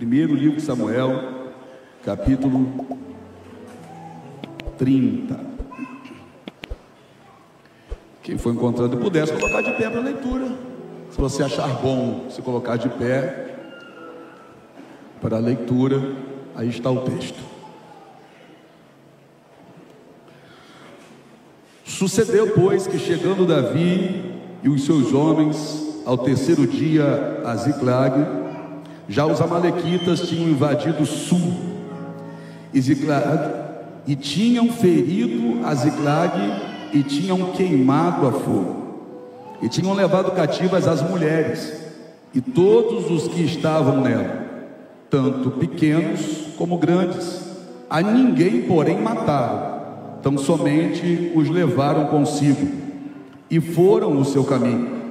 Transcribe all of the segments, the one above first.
Primeiro livro de Samuel, capítulo 30. Quem for encontrando e pudesse colocar de pé para a leitura. Se você achar bom se colocar de pé para a leitura, aí está o texto. Sucedeu, pois, que chegando Davi e os seus homens ao terceiro dia a Ziclag, já os amalequitas tinham invadido Sul e Ziclag, e tinham ferido a Ziclag e tinham queimado a fogo, e tinham levado cativas as mulheres e todos os que estavam nela, tanto pequenos como grandes. A ninguém, porém, mataram, tão somente os levaram consigo e foram o seu caminho.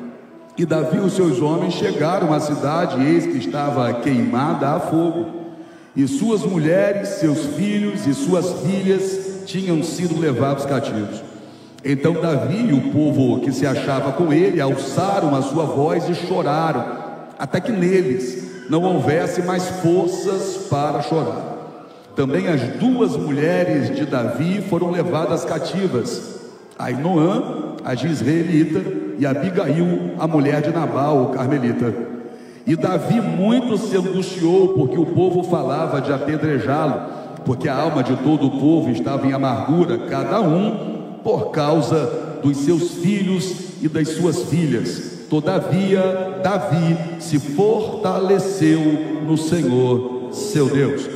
E Davi e os seus homens chegaram à cidade, e eis que estava queimada a fogo, e suas mulheres, seus filhos e suas filhas tinham sido levados cativos. Então Davi e o povo que se achava com ele alçaram a sua voz e choraram, até que neles não houvesse mais forças para chorar. Também as duas mulheres de Davi foram levadas cativas, Ainoã, a jezreelita, e Abigail, a mulher de Nabal, o carmelita. E Davi muito se angustiou, porque o povo falava de apedrejá-lo, porque a alma de todo o povo estava em amargura, cada um por causa dos seus filhos e das suas filhas. Todavia Davi se fortaleceu no Senhor seu Deus.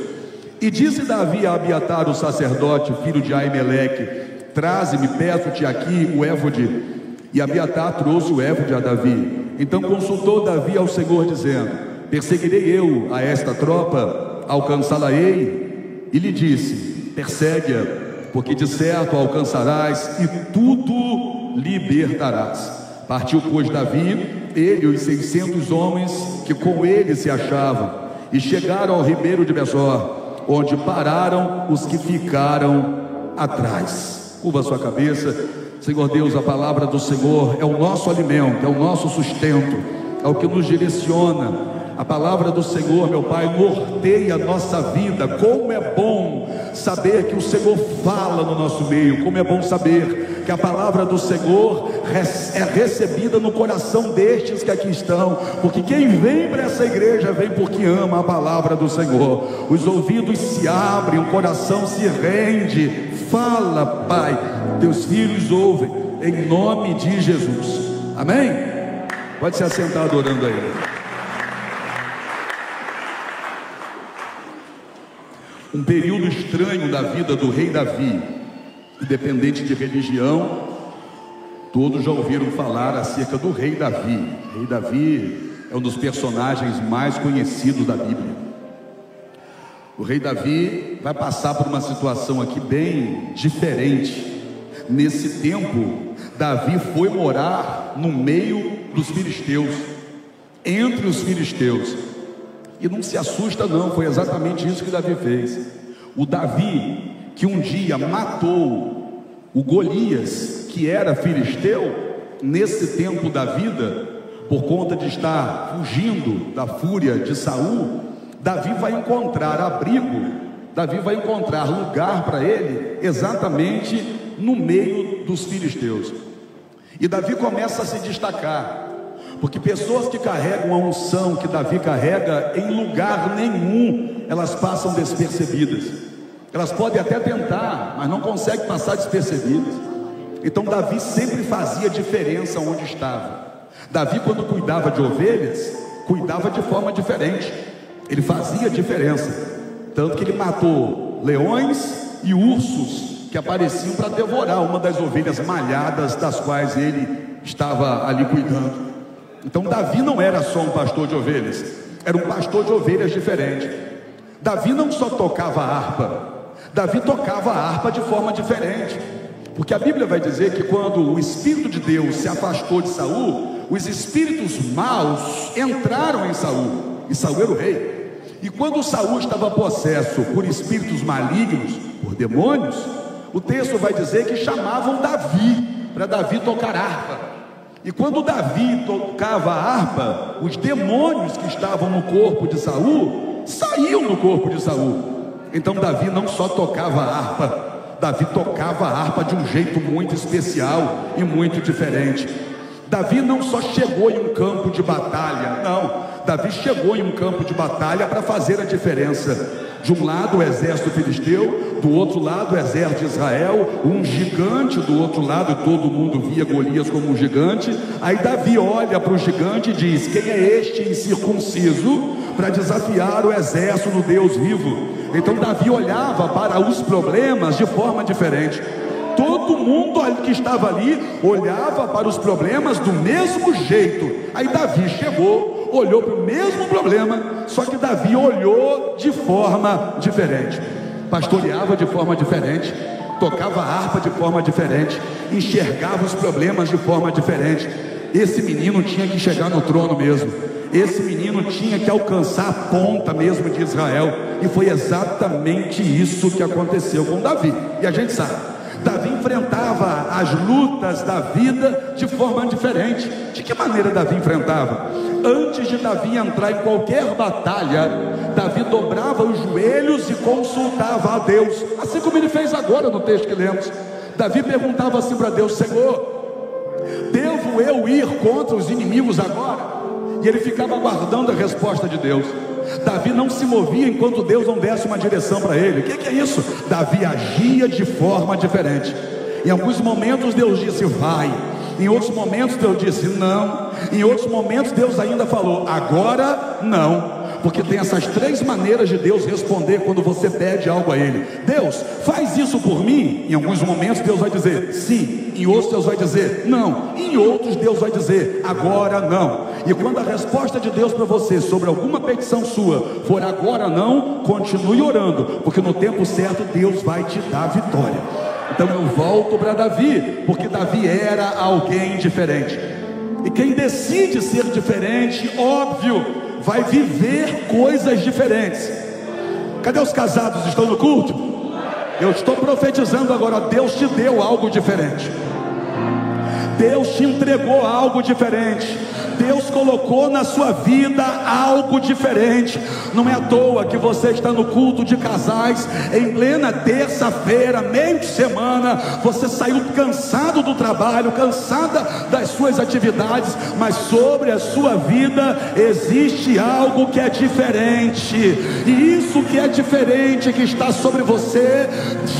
E disse Davi a Abiatar, o sacerdote, filho de Aimeleque: traze-me, peço-te aqui o éfode. E Abiatar trouxe o éfode a Davi. Então consultou Davi ao Senhor, dizendo: perseguirei eu a esta tropa, alcançá-la-ei? E lhe disse: persegue-a, porque de certo a alcançarás e tudo libertarás. Partiu, pois, Davi, ele e os 600 homens que com ele se achavam, e chegaram ao ribeiro de Besor, onde pararam os que ficaram atrás. Curva a sua cabeça. Senhor Deus, a palavra do Senhor é o nosso alimento, é o nosso sustento, é o que nos direciona. A palavra do Senhor, meu Pai, norteia a nossa vida. Como é bom saber que o Senhor fala no nosso meio. Como é bom saber que a palavra do Senhor é recebida no coração destes que aqui estão, porque quem vem para essa igreja vem porque ama a palavra do Senhor. Os ouvidos se abrem, o coração se rende. Fala, Pai, teus filhos ouvem, em nome de Jesus. Amém? Pode se assentar adorando a Ele. Um período estranho da vida do rei Davi, independente de religião, todos já ouviram falar acerca do rei Davi. O rei Davi é um dos personagens mais conhecidos da Bíblia. O rei Davi vai passar por uma situação aqui bem diferente. Nesse tempo, Davi foi morar no meio dos filisteus, entre os filisteus. E não se assusta não, foi exatamente isso que Davi fez. O Davi, que um dia matou o Golias, que era filisteu, nesse tempo da vida, por conta de estar fugindo da fúria de Saul, Davi vai encontrar abrigo, Davi vai encontrar lugar para ele, exatamente no meio dos filisteus. E Davi começa a se destacar, porque pessoas que carregam a unção que Davi carrega, em lugar nenhum elas passam despercebidas. Elas podem até tentar, mas não conseguem passar despercebidas. Então Davi sempre fazia diferença onde estava. Davi, quando cuidava de ovelhas, cuidava de forma diferente. Ele fazia diferença, tanto que ele matou leões e ursos que apareciam para devorar uma das ovelhas malhadas das quais ele estava ali cuidando. Então Davi não era só um pastor de ovelhas, era um pastor de ovelhas diferente. Davi não só tocava a harpa, Davi tocava a harpa de forma diferente, porque a Bíblia vai dizer que quando o Espírito de Deus se afastou de Saul, os espíritos maus entraram em Saul, e Saul era o rei. E quando Saul estava possesso por espíritos malignos, por demônios, o texto vai dizer que chamavam Davi, para Davi tocar harpa. E quando Davi tocava a harpa, os demônios que estavam no corpo de Saul saíam do corpo de Saul. Então Davi não só tocava a harpa, Davi tocava a harpa de um jeito muito especial e muito diferente. Davi não só chegou em um campo de batalha, não, Davi chegou em um campo de batalha para fazer a diferença. De um lado o exército filisteu, do outro lado o exército de Israel, um gigante do outro lado, e todo mundo via Golias como um gigante. Aí Davi olha para o gigante e diz: quem é este incircunciso para desafiar o exército do Deus vivo? Então Davi olhava para os problemas de forma diferente. Todo mundo que estava ali olhava para os problemas do mesmo jeito. Aí Davi chegou, olhou para o mesmo problema, só que Davi olhou de forma diferente, pastoreava de forma diferente, tocava a harpa de forma diferente, enxergava os problemas de forma diferente. Esse menino tinha que chegar no trono mesmo, esse menino tinha que alcançar a ponta mesmo de Israel. E foi exatamente isso que aconteceu com Davi. E a gente sabe, Davi enfrentava as lutas da vida de forma diferente. De que maneira Davi enfrentava? Antes de Davi entrar em qualquer batalha, Davi dobrava os joelhos e consultava a Deus, assim como ele fez agora no texto que lemos. Davi perguntava assim para Deus: Senhor, devo eu ir contra os inimigos agora? E ele ficava aguardando a resposta de Deus. Davi não se movia enquanto Deus não desse uma direção para ele. O que é isso? Davi agia de forma diferente. Em alguns momentos Deus disse vai, em outros momentos Deus disse não, em outros momentos Deus ainda falou agora não. Porque tem essas três maneiras de Deus responder quando você pede algo a Ele. Deus, faz isso por mim. Em alguns momentos Deus vai dizer sim, em outros Deus vai dizer não, em outros Deus vai dizer agora não. E quando a resposta de Deus para você sobre alguma petição sua for agora não, continue orando, porque no tempo certo Deus vai te dar a vitória. Então eu volto para Davi, porque Davi era alguém diferente. E quem decide ser diferente, óbvio, vai viver coisas diferentes. Cadê os casados? Estão no culto? Eu estou profetizando agora. Deus te deu algo diferente, Deus te entregou algo diferente, Deus colocou na sua vida algo diferente. Não é à toa que você está no culto de casais em plena terça-feira, meio de semana. Você saiu cansado do trabalho, cansada das suas atividades, mas sobre a sua vida existe algo que é diferente. E isso que é diferente, que está sobre você,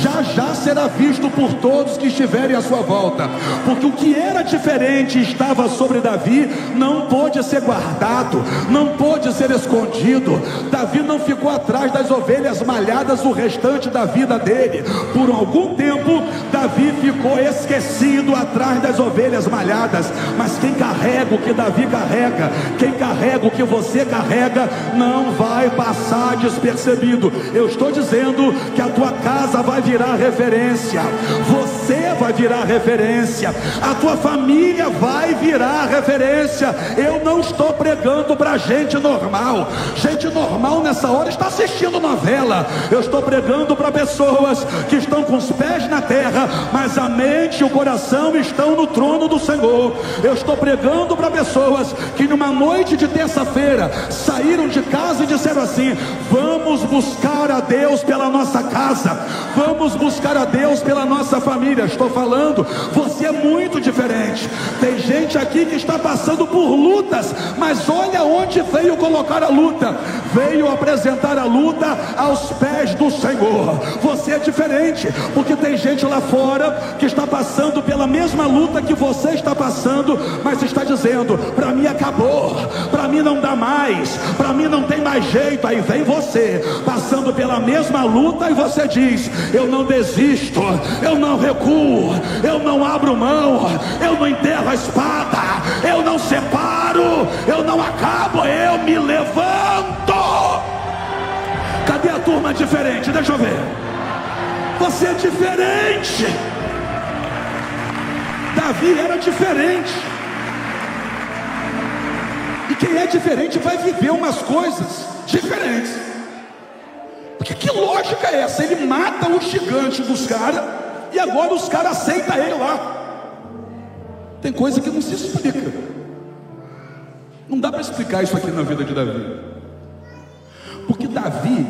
já já será visto por todos que estiverem à sua volta. Porque o que era diferente estava sobre Davi, não pôde ser guardado, não pôde ser escondido. Davi não ficou atrás das ovelhas malhadas o restante da vida dele. Por algum tempo Davi ficou esquecido atrás das ovelhas malhadas. Mas quem carrega o que Davi carrega, quem carrega o que você carrega, não vai passar despercebido. Eu estou dizendo que a tua casa vai virar referência, você vai virar referência, a tua família vai virar referência. Eu não estou pregando para gente normal. Gente normal nessa hora está assistindo novela. Eu estou pregando para pessoas que estão com os pés na terra, mas a mente e o coração estão no trono do Senhor. Eu estou pregando para pessoas que numa noite de terça-feira saíram de casa e disseram assim: vamos buscar a Deus pela nossa casa, vamos buscar a Deus pela nossa família. Estou falando, você é muito diferente. Tem gente aqui que está passando por lutas, mas olha onde veio colocar a luta. Veio apresentar a luta aos pés do Senhor. Você é diferente, porque tem gente lá fora que está passando pela mesma luta que você está passando, mas está dizendo: para mim acabou, para mim não dá mais, para mim não tem mais jeito. Aí vem você passando pela mesma luta e você diz: eu não desisto, eu não recuo, eu não abro mão, eu não enterro a espada, eu não separo, eu não acabo, eu me levanto. Cadê a turma diferente? Deixa eu ver. Você é diferente. Davi era diferente. E quem é diferente vai viver umas coisas diferentes. Porque que lógica é essa? Ele mata o gigante dos caras e agora os caras aceitam ele lá. Tem coisa que não se explica. Não dá para explicar isso aqui na vida de Davi. Porque Davi Davi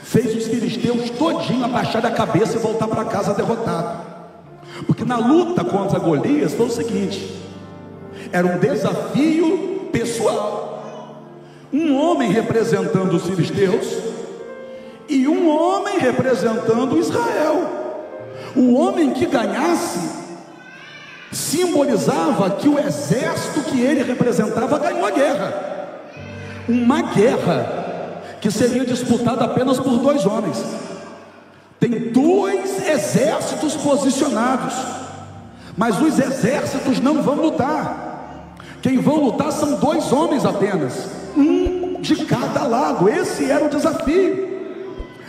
fez os filisteus todinho abaixar a cabeça e voltar para casa derrotado, porque na luta contra Golias foi o seguinte: era um desafio pessoal, um homem representando os filisteus e um homem representando Israel. O homem que ganhasse simbolizava que o exército que ele representava ganhou a guerra, uma guerra que seria disputada apenas por dois homens. Tem dois exércitos posicionados, mas os exércitos não vão lutar. Quem vão lutar são dois homens apenas, um de cada lado. Esse era o desafio.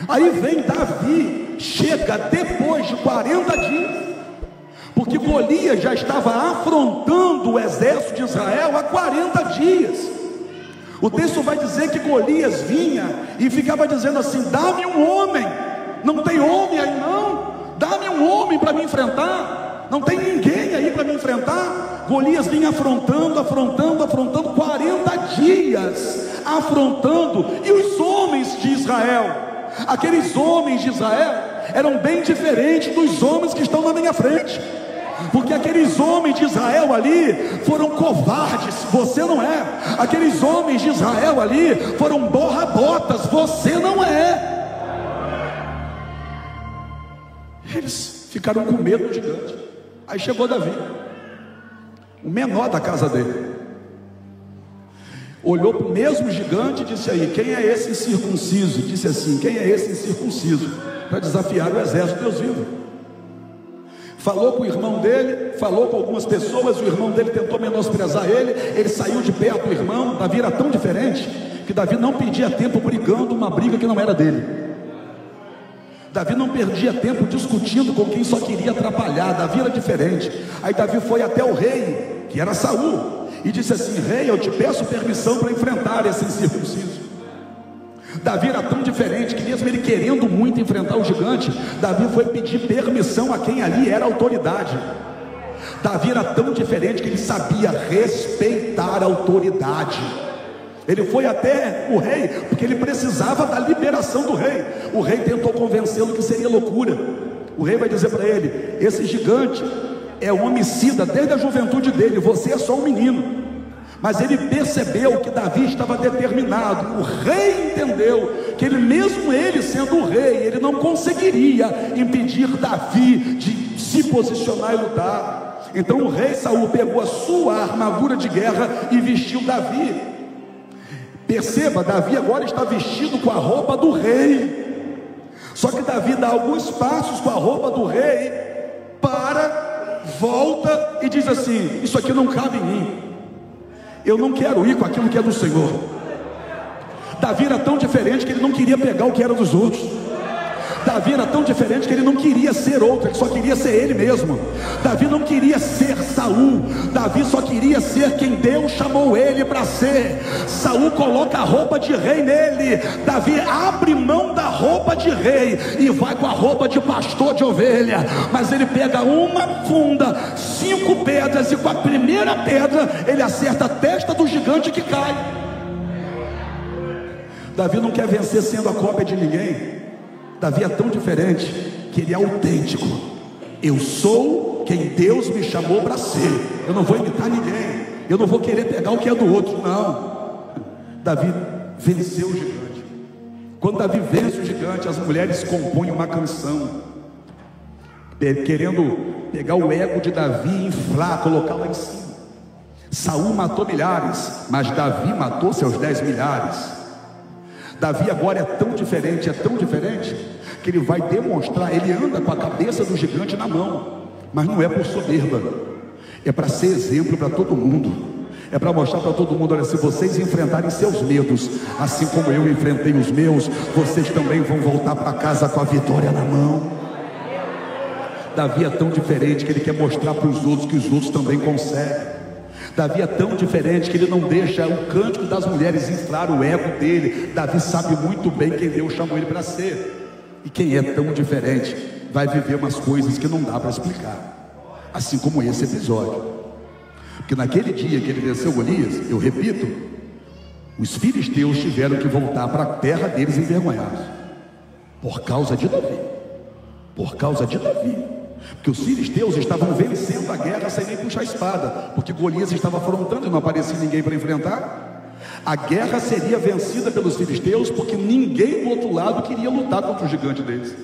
Aí vem Davi, chega depois de 40 dias, porque Golias já estava afrontando o exército de Israel há 40 dias. O texto vai dizer que Golias vinha e ficava dizendo assim: dá-me um homem, não tem homem aí não, dá-me um homem para me enfrentar, não tem ninguém aí para me enfrentar. Golias vinha afrontando 40 dias, afrontando. E os homens de Israel, aqueles homens de Israel eram bem diferentes dos homens que estão na minha frente, porque aqueles homens de Israel ali foram covardes, você não é. Aqueles homens de Israel ali foram borra-botas, você não é. Eles ficaram com medo do gigante. Aí chegou Davi, o menor da casa dele, olhou para o mesmo gigante e disse: aí, quem é esse incircunciso? Disse assim: quem é esse incircunciso para desafiar o exército de Deus vivo? Falou com o irmão dele, falou com algumas pessoas, o irmão dele tentou menosprezar ele saiu de perto do irmão. Davi era tão diferente que Davi não perdia tempo brigando uma briga que não era dele. Davi não perdia tempo discutindo com quem só queria atrapalhar. Davi era diferente. Aí Davi foi até o rei, que era Saul, e disse assim: rei, eu te peço permissão para enfrentar esse incircunciso. Davi era tão diferente que mesmo ele querendo muito enfrentar o gigante, Davi foi pedir permissão a quem ali era autoridade. Davi era tão diferente que ele sabia respeitar a autoridade. Ele foi até o rei, porque ele precisava da liberação do rei. O rei tentou convencê-lo que seria loucura. O rei vai dizer para ele: esse gigante é um homicida desde a juventude dele, você é só um menino. Mas ele percebeu que Davi estava determinado. O rei entendeu que ele, mesmo ele sendo o rei, ele não conseguiria impedir Davi de se posicionar e lutar. Então o rei Saul pegou a sua armadura de guerra e vestiu Davi. Perceba, Davi agora está vestido com a roupa do rei. Só que Davi dá alguns passos com a roupa do rei, volta e diz assim: isso aqui não cabe em mim, eu não quero ir com aquilo que é do Senhor. Davi era tão diferente que ele não queria pegar o que era dos outros. Davi era tão diferente que ele não queria ser outro, ele só queria ser ele mesmo. Davi não queria ser Saul, Davi só queria ser quem Deus chamou ele para ser. Saul coloca a roupa de rei nele, Davi abre mão da roupa de rei e vai com a roupa de pastor de ovelha. Mas ele pega uma funda, 5 pedras, e com a primeira pedra ele acerta a testa do gigante que cai. Davi não quer vencer sendo a cópia de ninguém. Davi é tão diferente que ele é autêntico. Eu sou quem Deus me chamou para ser. Eu não vou imitar ninguém, eu não vou querer pegar o que é do outro, não. Davi venceu o gigante. Quando Davi vence o gigante, as mulheres compõem uma canção, querendo pegar o ego de Davi e inflar, colocar lá em cima. Saul matou milhares, mas Davi matou seus 10 milhares. Davi agora é tão diferente, que ele vai demonstrar. Ele anda com a cabeça do gigante na mão, mas não é por soberba, é para ser exemplo para todo mundo. É para mostrar para todo mundo: olha, se vocês enfrentarem seus medos, assim como eu enfrentei os meus, vocês também vão voltar para casa com a vitória na mão. Davi é tão diferente que ele quer mostrar para os outros que os outros também conseguem. Davi é tão diferente que ele não deixa o cântico das mulheres inflar o ego dele. Davi sabe muito bem quem Deus chamou ele para ser. E quem é tão diferente vai viver umas coisas que não dá para explicar, assim como esse episódio. Porque naquele dia que ele venceu Golias, eu repito, Os filisteus tiveram que voltar para a terra deles envergonhados, por causa de Davi. Por causa de Davi. Porque os filisteus estavam vencendo a guerra sem nem puxar a espada, porque Golias estava afrontando e não aparecia ninguém para enfrentar. A guerra seria vencida pelos filisteus, porque ninguém do outro lado queria lutar contra o gigante deles.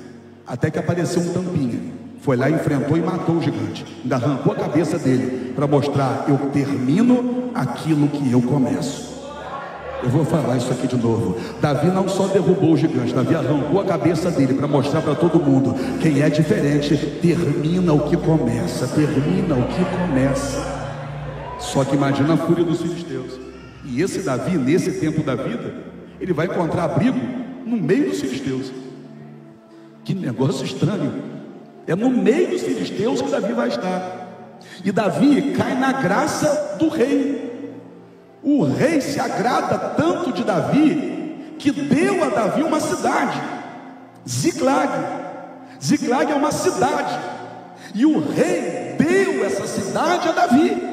Até que apareceu um tampinha, foi lá, enfrentou e matou o gigante, ainda arrancou a cabeça dele, para mostrar: eu termino aquilo que eu começo. Eu vou falar isso aqui de novo. Davi não só derrubou o gigante, Davi arrancou a cabeça dele para mostrar para todo mundo: quem é diferente termina o que começa. Termina o que começa. Só que imagina a fúria dos filisteus. E esse Davi, nesse tempo da vida, ele vai encontrar abrigo no meio dos filisteus. Que negócio estranho. É no meio dos filisteus que Davi vai estar. E Davi cai na graça do rei. O rei se agrada tanto de Davi, que deu a Davi uma cidade, Ziclag. Ziclag é uma cidade, e o rei deu essa cidade a Davi.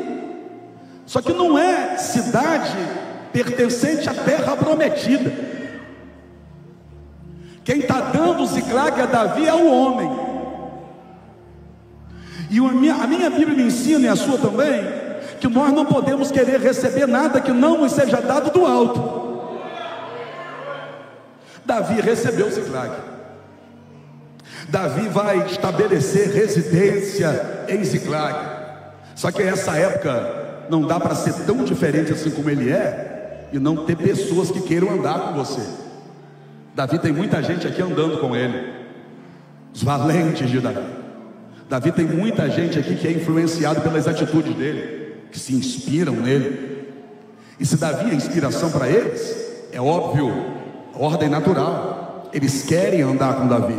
Só que não é cidade pertencente à terra prometida. Quem está dando Ziclag a Davi é o homem. E a minha Bíblia me ensina, e a sua também, que nós não podemos querer receber nada que não nos seja dado do alto. Davi recebeu Ziclag. Davi vai estabelecer residência em Ziclag. Só que nessa época não dá para ser tão diferente assim como ele é e não ter pessoas que queiram andar com você. Davi tem muita gente aqui andando com ele, os valentes de Davi. Davi tem muita gente aqui que é influenciado pelas atitudes dele, que se inspiram nele. E se Davi é inspiração para eles, é óbvio, ordem natural, eles querem andar com Davi.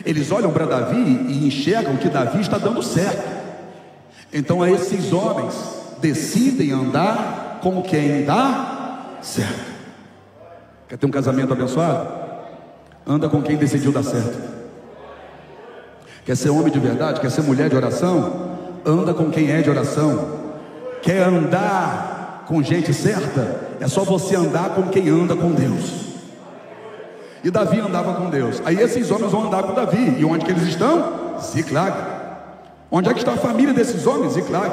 Eles olham para Davi e enxergam que Davi está dando certo. Então esses homens decidem andar com quem dá certo. Quer ter um casamento abençoado? Anda com quem decidiu dar certo. Quer ser homem de verdade? Quer ser mulher de oração? Anda com quem é de oração. Quer andar com gente certa? É só você andar com quem anda com Deus. E Davi andava com Deus. Aí esses homens vão andar com Davi. E onde que eles estão? Ziclag. Onde é que está a família desses homens? Ziclag.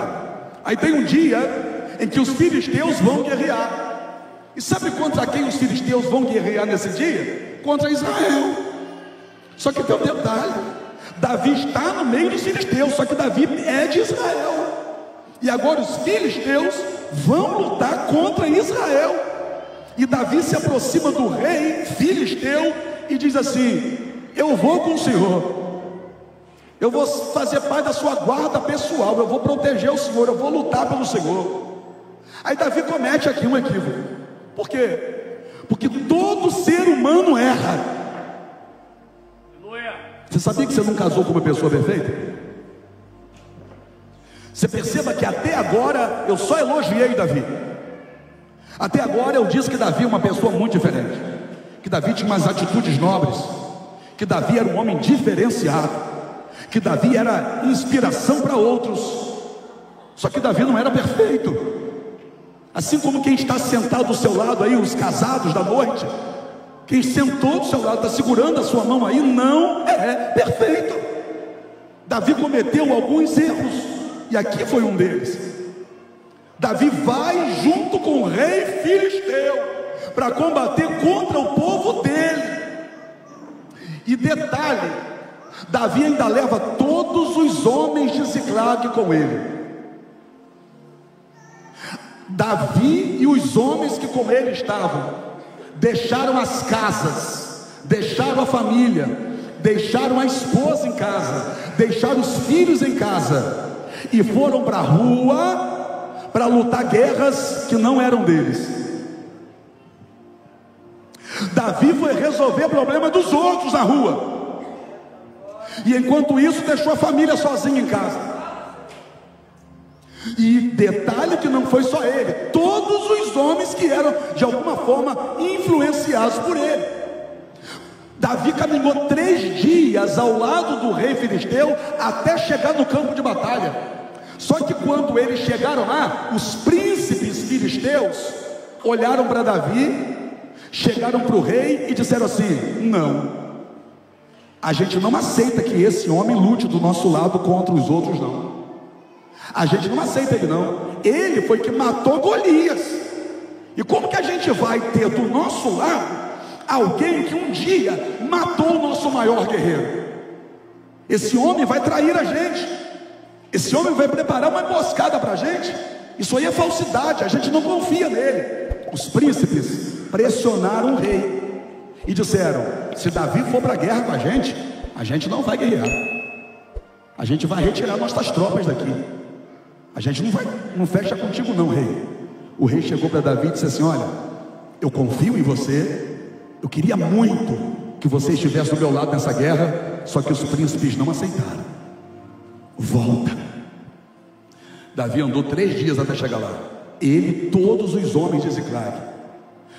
Aí tem um dia em que os filisteus vão guerrear. E sabe contra quem os filisteus vão guerrear nesse dia? Contra Israel. Só que tem um detalhe: Davi está no meio dos filisteus, só que Davi é de Israel. E agora os filisteus vão lutar contra Israel. E Davi se aproxima do rei filisteu e diz assim: eu vou com o senhor, eu vou fazer parte da sua guarda pessoal, eu vou proteger o senhor, eu vou lutar pelo senhor. Aí Davi comete aqui um equívoco. Por quê? Porque todo ser humano erra. Você sabia que você não casou com uma pessoa perfeita? Você perceba que até agora eu só elogiei Davi. Até agora eu disse que Davi é uma pessoa muito diferente, que Davi tinha umas atitudes nobres, que Davi era um homem diferenciado, que Davi era inspiração para outros. Só que Davi não era perfeito. Assim como quem está sentado do seu lado aí, os casados da noite, quem sentou do seu lado, está segurando a sua mão aí, não é perfeito. Davi cometeu alguns erros, e aqui foi um deles. Davi vai junto com o rei filisteu para combater contra o povo dele. E detalhe, Davi ainda leva todos os homens de Ziclag com ele. Davi e os homens que com ele estavam deixaram as casas, deixaram a família, deixaram a esposa em casa, deixaram os filhos em casa e foram para a rua para lutar guerras que não eram deles. Davi foi resolver o problema dos outros na rua, e enquanto isso deixou a família sozinha em casa. E detalhe que não foi só ele, todos os homens que eram de alguma forma influenciados por ele. Davi caminhou 3 dias ao lado do rei filisteu até chegar no campo de batalha. Só que quando eles chegaram lá, os príncipes filisteus olharam para Davi, chegaram para o rei e disseram assim: não, a gente não aceita que esse homem lute do nosso lado contra os outros, não. A gente não aceita ele, não. Ele foi que matou Golias. E como que a gente vai ter do nosso lado alguém que um dia matou o nosso maior guerreiro? Esse homem vai trair a gente. Esse homem vai preparar uma emboscada para a gente. Isso aí é falsidade, a gente não confia nele. Os príncipes pressionaram o rei e disseram: se Davi for para a guerra com a gente não vai guerrear. A gente vai retirar nossas tropas daqui. A gente não fecha contigo não, rei. O rei chegou para Davi e disse assim: olha, eu confio em você, eu queria muito que você estivesse do meu lado nessa guerra, só que os príncipes não aceitaram. Volta. Davi andou 3 dias até chegar lá, ele e todos os homens de Ziclag.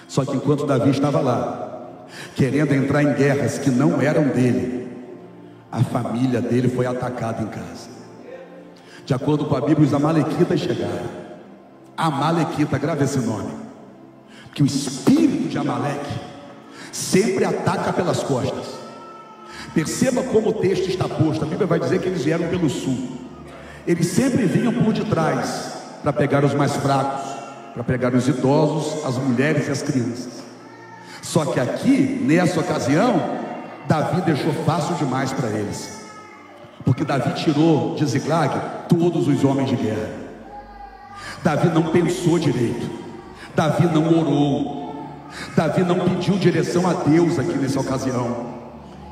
Só que enquanto Davi estava lá, querendo entrar em guerras que não eram dele, a família dele foi atacada em casa. De acordo com a Bíblia, os amalequitas chegaram. Amalequita, grave esse nome, que o espírito de Amaleque sempre ataca pelas costas. Perceba como o texto está posto. A Bíblia vai dizer que eles vieram pelo sul. Eles sempre vinham por detrás para pegar os mais fracos, para pegar os idosos, as mulheres e as crianças. Só que aqui, nessa ocasião, Davi deixou fácil demais para eles, porque Davi tirou de Ziclag todos os homens de guerra. Davi não pensou direito, Davi não orou, Davi não pediu direção a Deus aqui nessa ocasião.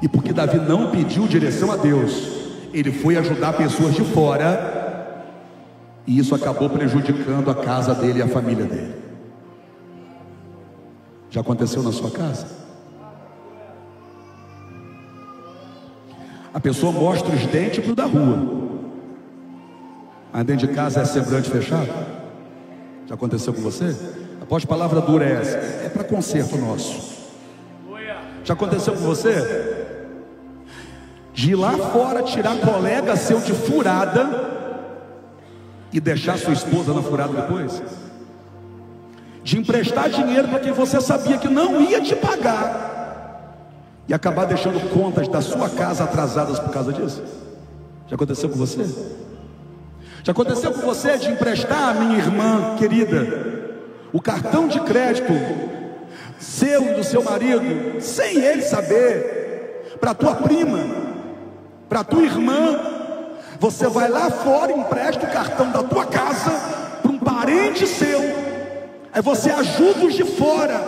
E porque Davi não pediu direção a Deus, ele foi ajudar pessoas de fora, e isso acabou prejudicando a casa dele e a família dele. Já aconteceu na sua casa? A pessoa mostra os dentes para o da rua, mas dentro de casa é semblante fechado. Já aconteceu com você? Após palavra dura é essa, é para conserto nosso. Já aconteceu com você? De ir lá fora tirar colega seu de furada e deixar sua esposa na furada depois? De emprestar dinheiro para quem você sabia que não ia te pagar e acabar deixando contas da sua casa atrasadas por causa disso? Já aconteceu com você? Já aconteceu com você de emprestar a minha irmã querida o cartão de crédito seu e do seu marido, sem ele saber, para tua prima, para tua irmã? Você vai lá fora e empresta o cartão da tua casa para um parente seu, aí você ajuda os de fora,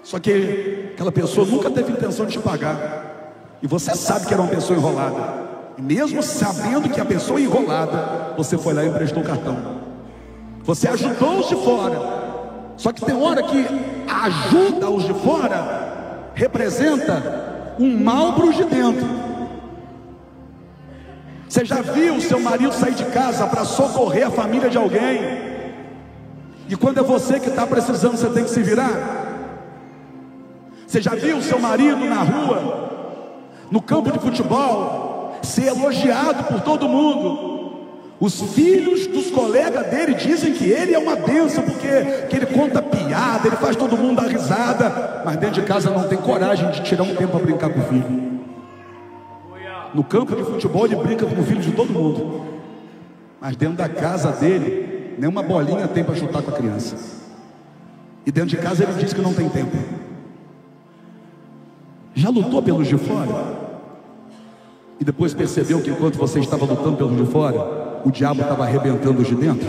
só que aquela pessoa nunca teve intenção de te pagar, e você sabe que era uma pessoa enrolada, e mesmo sabendo que a pessoa é enrolada, você foi lá e emprestou o cartão. Você ajudou os de fora, só que tem hora que a ajuda aos de fora representa um mal para os de dentro. Você já viu o seu marido sair de casa para socorrer a família de alguém, e quando é você que está precisando, você tem que se virar? Você já viu o seu marido na rua, no campo de futebol, ser elogiado por todo mundo? Os filhos dos colegas dele dizem que ele é uma bênção, porque que ele conta piada, ele faz todo mundo dar risada, mas dentro de casa não tem coragem de tirar um tempo para brincar com o filho. No campo de futebol ele brinca com o filho de todo mundo, mas dentro da casa dele, nem uma bolinha tem para chutar com a criança. E dentro de casa ele diz que não tem tempo. Já lutou pelos de fora? E depois percebeu que enquanto você estava lutando pelos de fora, o diabo estava arrebentando os de dentro?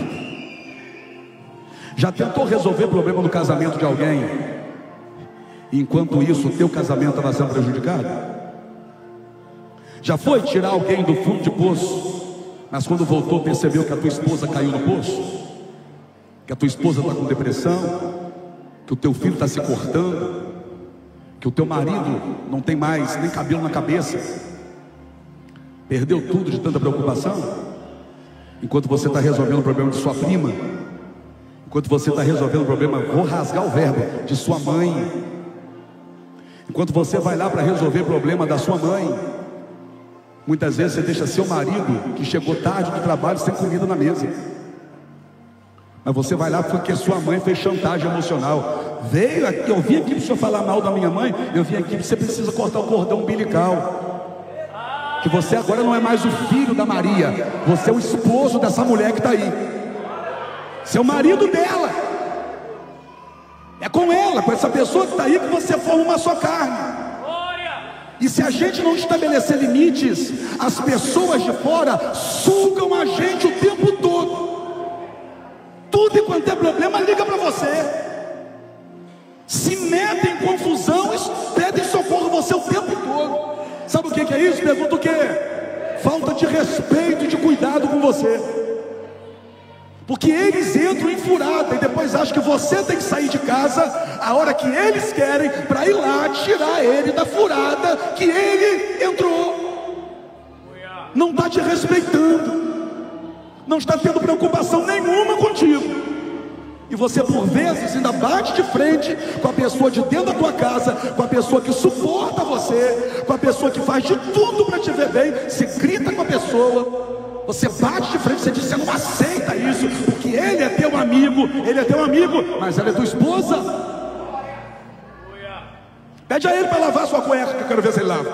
Já tentou resolver o problema do casamento de alguém, e enquanto isso o teu casamento estava sendo prejudicado? Já foi tirar alguém do fundo de poço, mas quando voltou percebeu que a tua esposa caiu no poço, que a tua esposa está com depressão, que o teu filho está se cortando, que o teu marido não tem mais nem cabelo na cabeça, perdeu tudo de tanta preocupação? Enquanto você está resolvendo o problema de sua prima, enquanto você está resolvendo o problema, vou rasgar o verbo, de sua mãe, enquanto você vai lá para resolver o problema da sua mãe, muitas vezes você deixa seu marido, que chegou tarde do trabalho, sem comida na mesa. Mas você vai lá porque sua mãe fez chantagem emocional. Veio aqui, eu vim aqui para o senhor falar mal da minha mãe. Eu vim aqui porque você precisa cortar o cordão umbilical. Que você agora não é mais o filho da Maria. Você é o esposo dessa mulher que está aí. Você é o marido dela. É com ela, com essa pessoa que está aí, que você forma uma só carne. E se a gente não estabelecer limites, as pessoas de fora sugam a gente o tempo todo. Tudo e quanto é problema liga para você, se metem em confusão, pedem socorro você o tempo todo. Sabe o que é isso? Pergunta o que? Falta de respeito e de cuidado com você. Porque eles entram em furada e depois acham que você tem que sair de casa a hora que eles querem, para ir lá tirar ele da furada que ele entrou. Não está te respeitando, não está tendo preocupação nenhuma contigo. E você por vezes ainda bate de frente com a pessoa de dentro da tua casa, com a pessoa que suporta você, com a pessoa que faz de tudo para te ver bem. Você grita com a pessoa, você bate de frente, você diz, você não aceita isso, porque ele é teu amigo, mas ela é tua esposa. Pede a ele para lavar a sua cueca, que eu quero ver se ele lava.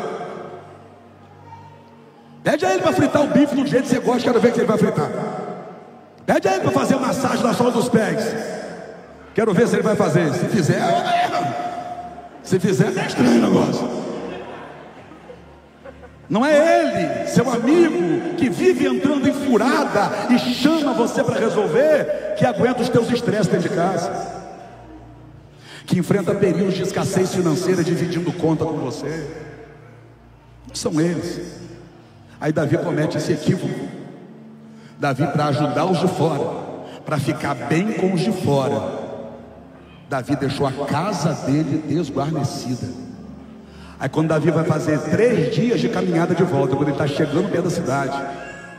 Pede a ele para fritar o bife do jeito que você gosta, quero ver que ele vai fritar. Pede a ele para fazer massagem na sola dos pés, quero ver se ele vai fazer. Se fizer, é estranho o negócio. Não é ele, seu amigo, que vive entrando em furada e chama você para resolver, que aguenta os teus estresses dentro de casa, que enfrenta períodos de escassez financeira dividindo conta com você. São eles. Aí Davi comete esse equívoco. Davi, para ajudar os de fora, para ficar bem com os de fora, Davi deixou a casa dele desguarnecida. Aí quando Davi vai fazer 3 dias de caminhada de volta, quando ele está chegando perto da cidade,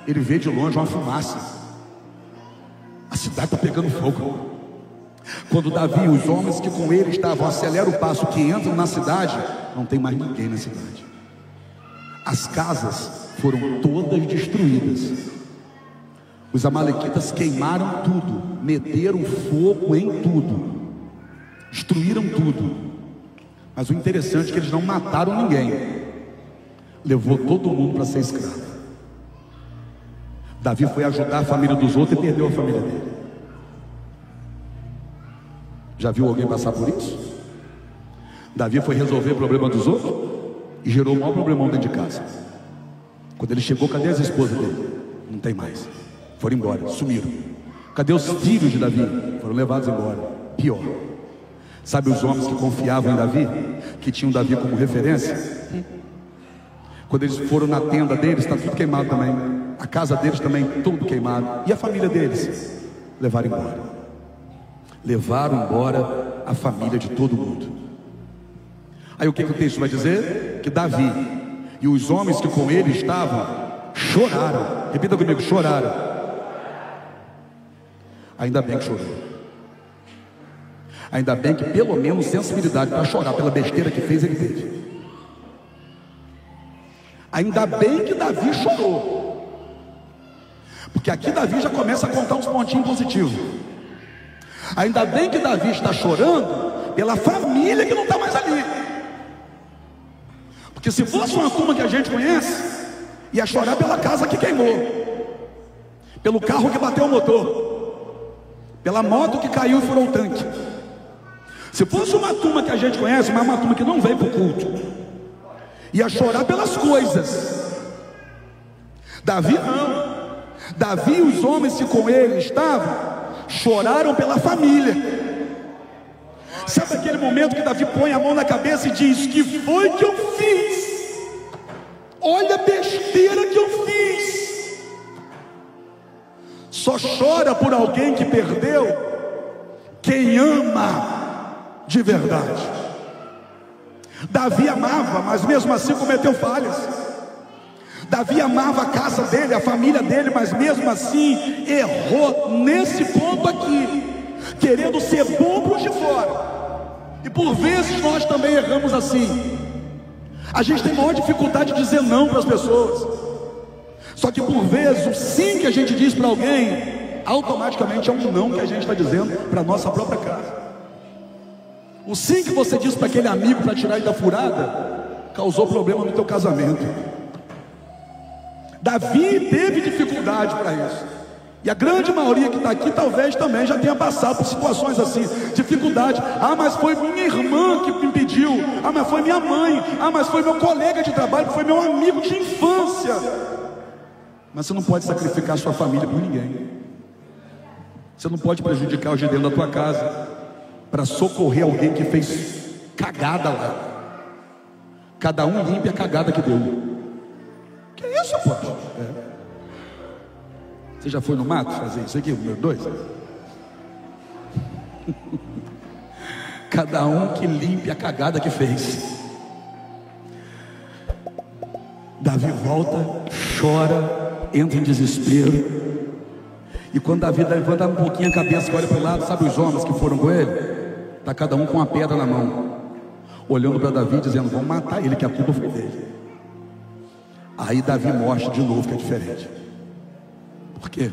ele vê de longe uma fumaça. A cidade está pegando fogo. Quando Davi e os homens que com ele estavam aceleram o passo, que entram na cidade, não tem mais ninguém na cidade. As casas foram todas destruídas. Os amalequitas queimaram tudo, meteram fogo em tudo, destruíram tudo. Mas o interessante é que eles não mataram ninguém. Levou todo mundo para ser escravo. Davi foi ajudar a família dos outros e perdeu a família dele. Já viu alguém passar por isso? Davi foi resolver o problema dos outros e gerou o maior problemão dentro de casa. Quando ele chegou, cadê as esposas dele? Não tem mais. Foram embora, sumiram. Cadê os filhos de Davi? Foram levados embora. Pior. Sabe os homens que confiavam em Davi, que tinham Davi como referência? Quando eles foram na tenda deles, está tudo queimado também. A casa deles também, tudo queimado. E a família deles? Levaram embora. Levaram embora a família de todo mundo. Aí o que o texto vai dizer? Que Davi e os homens que com ele estavam choraram. Repita comigo, choraram. Ainda bem que chorou. Ainda bem que pelo menos sensibilidade para chorar pela besteira que fez, ele teve. Ainda bem que Davi chorou, porque aqui Davi já começa a contar uns pontinhos positivos. Ainda bem que Davi está chorando pela família que não está mais ali, porque se fosse uma turma que a gente conhece, ia chorar pela casa que queimou, pelo carro que bateu o motor, pela moto que caiu e furou o tanque. Se fosse uma turma que a gente conhece, mas uma turma que não veio para o culto, ia chorar pelas coisas. Davi não. Davi e os homens que com ele estavam choraram pela família. Sabe aquele momento que Davi põe a mão na cabeça e diz: que foi que eu fiz? Olha a besteira que eu fiz. Só chora por alguém que perdeu quem ama de verdade. Davi amava, mas mesmo assim cometeu falhas. Davi amava a casa dele, a família dele, mas mesmo assim errou nesse ponto aqui, querendo ser bom para os de fora. E por vezes nós também erramos assim. A gente tem maior dificuldade de dizer não para as pessoas. Só que por vezes o sim que a gente diz para alguém automaticamente é um não que a gente está dizendo para a nossa própria casa. O sim que você disse para aquele amigo para tirar ele da furada causou problema no teu casamento. Davi teve dificuldade para isso. E a grande maioria que está aqui talvez também já tenha passado por situações assim, dificuldade. Ah, mas foi minha irmã que me impediu. Ah, mas foi minha mãe. Ah, mas foi meu colega de trabalho, foi meu amigo de infância. Mas você não pode sacrificar sua família por ninguém. Você não pode prejudicar os de dentro da tua casa para socorrer alguém que fez cagada lá. Cada um limpe a cagada que deu. Que isso, apóstolo? Você já foi no mato fazer isso aqui, número 2? Cada um que limpe a cagada que fez. Davi volta, chora, entra em desespero. E quando Davi levanta um pouquinho a cabeça, olha para o lado, sabe os homens que foram com ele? Está cada um com uma pedra na mão, olhando para Davi, dizendo: vamos matar ele, que a culpa foi dele. Aí Davi mostra de novo que é diferente. Por quê?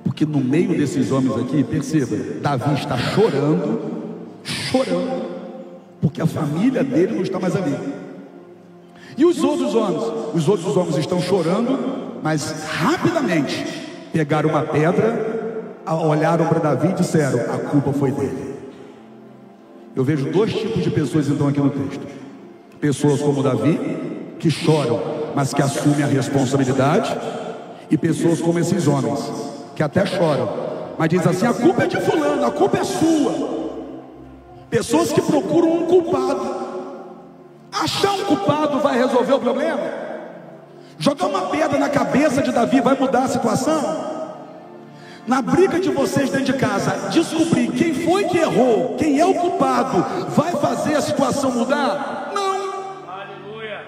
Porque no meio desses homens aqui, perceba, Davi está chorando, porque a família dele não está mais ali. E os outros homens? Os outros homens estão chorando, mas rapidamente pegaram uma pedra, olharam para Davi e disseram: a culpa foi dele. Eu vejo 2 tipos de pessoas então aqui no texto: pessoas como Davi, que choram, mas que assumem a responsabilidade, e pessoas como esses homens, que até choram, mas dizem assim: a culpa é de fulano, a culpa é sua. Pessoas que procuram um culpado. Achar um culpado vai resolver o problema? Jogar uma pedra na cabeça de Davi vai mudar a situação? Na briga de vocês dentro de casa, descobrir quem foi que errou, quem é o culpado, vai fazer a situação mudar? Não.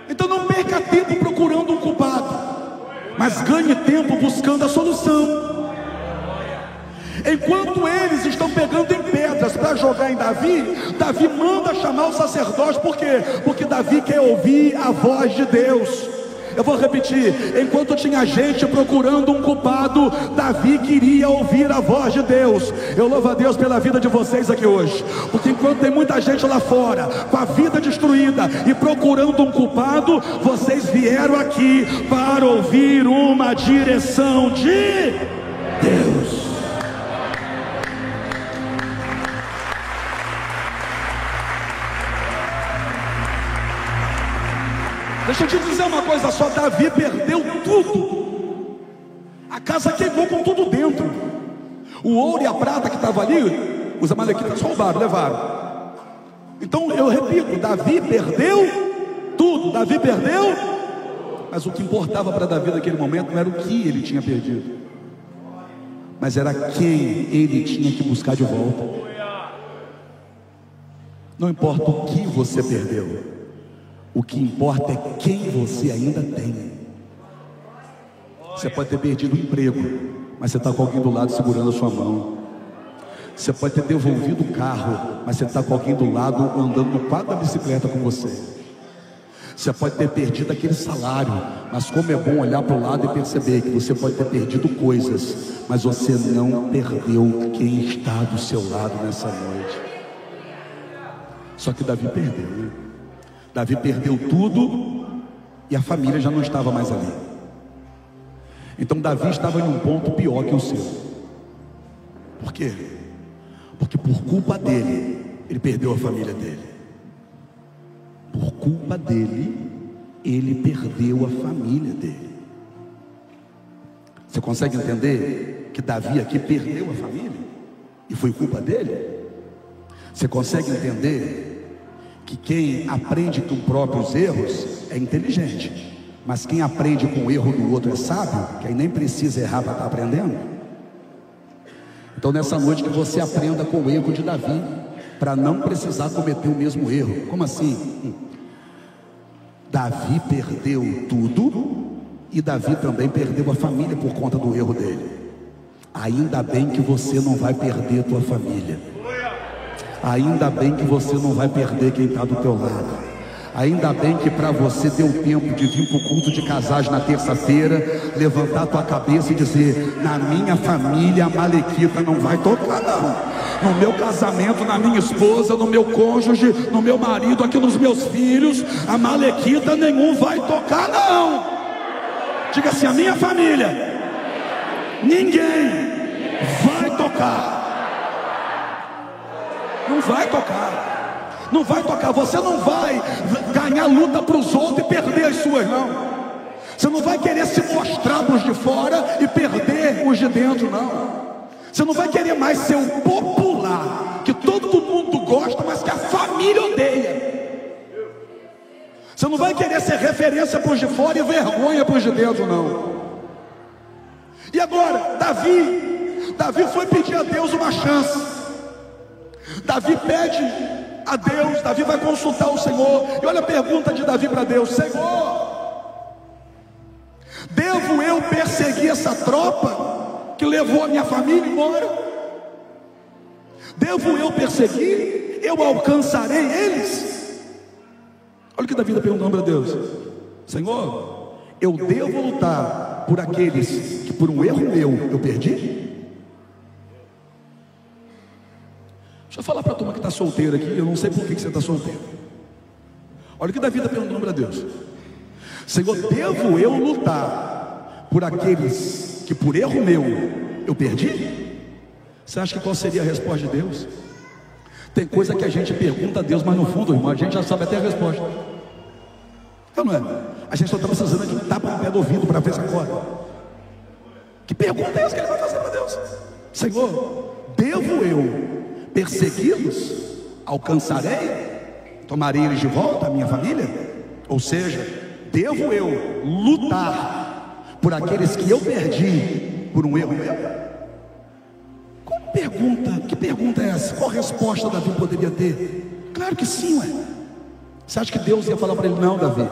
Então não perca tempo procurando um culpado, mas ganhe tempo buscando a solução. Enquanto eles estão pegando em pedras para jogar em Davi, Davi manda chamar o sacerdote. Por quê? Porque Davi quer ouvir a voz de Deus. Eu vou repetir: enquanto tinha gente procurando um culpado, Davi queria ouvir a voz de Deus. Eu louvo a Deus pela vida de vocês aqui hoje, porque enquanto tem muita gente lá fora com a vida destruída e procurando um culpado, vocês vieram aqui para ouvir uma direção de Deus. Deixa eu te dizer uma coisa só: Davi perdeu tudo. A casa queimou com tudo dentro. O ouro e a prata que estava ali, os amalequitas roubaram, levaram. Então eu repito, Davi perdeu tudo. Davi perdeu. Mas o que importava para Davi naquele momento não era o que ele tinha perdido, mas era quem ele tinha que buscar de volta. Não importa o que você perdeu, o que importa é quem você ainda tem. Você pode ter perdido o emprego, mas você está com alguém do lado segurando a sua mão. Você pode ter devolvido o carro, mas você está com alguém do lado andando no quadro da bicicleta com você. Você pode ter perdido aquele salário, mas como é bom olhar para o lado e perceber que você pode ter perdido coisas, mas você não perdeu quem está do seu lado nessa noite. Só que Davi perdeu, né? Davi perdeu tudo e a família já não estava mais ali. Então Davi estava em um ponto pior que o seu. Por quê? Porque por culpa dele, ele perdeu a família dele. Por culpa dele, ele perdeu a família dele. Você consegue entender que Davi aqui perdeu a família? E foi culpa dele? Você consegue entender que quem aprende com próprios erros é inteligente, mas quem aprende com o erro do outro é sábio, que aí nem precisa errar para estar aprendendo? Então nessa noite que você aprenda com o erro de Davi, para não precisar cometer o mesmo erro. Como assim? Davi perdeu tudo, e Davi também perdeu a família por conta do erro dele. Ainda bem que você não vai perder a tua família. Ainda bem que você não vai perder quem está do teu lado. Ainda bem que para você deu tempo de vir para o culto de casais na terça-feira, levantar a tua cabeça e dizer: na minha família a malequita não vai tocar não. No meu casamento, na minha esposa, no meu cônjuge, no meu marido, aqui nos meus filhos, a malequita nenhum vai tocar não. Diga assim: a minha família, ninguém vai tocar. Não vai tocar. Não vai tocar. Você não vai ganhar luta para os outros e perder as suas, não. Você não vai querer se mostrar para os de fora e perder os de dentro, não. Você não vai querer mais ser o popular, que todo mundo gosta, mas que a família odeia. Você não vai querer ser referência para os de fora e vergonha para os de dentro, não. E agora, Davi foi pedir a Deus uma chance. Davi pede a Deus, Davi vai consultar o Senhor. E olha a pergunta de Davi para Deus: Senhor, devo eu perseguir essa tropa que levou a minha família embora? Devo eu perseguir? Eu alcançarei eles? Olha o que Davi está perguntando para Deus: Senhor, eu devo lutar por aqueles que por um erro meu eu perdi? Deixa eu falar para a turma que está solteira aqui. Eu não sei por que você está solteiro. Olha o que Davi está perguntando para Deus: Senhor, devo eu lutar por aqueles que por erro meu eu perdi? Você acha que qual seria a resposta de Deus? Tem coisa que a gente pergunta a Deus, mas no fundo, irmão, a gente já sabe até a resposta. Então não é? A gente só está precisando de um tapa no pé do ouvido para ver se acorda. Que pergunta é essa que ele vai fazer para Deus? Senhor, devo eu persegui-los? Alcançarei? Tomarei eles de volta, a minha família? Ou seja, devo eu lutar por aqueles que eu perdi por um erro meu? Que pergunta é essa? Qual resposta Davi poderia ter? Claro que sim, ué. Você acha que Deus ia falar para ele: não, Davi,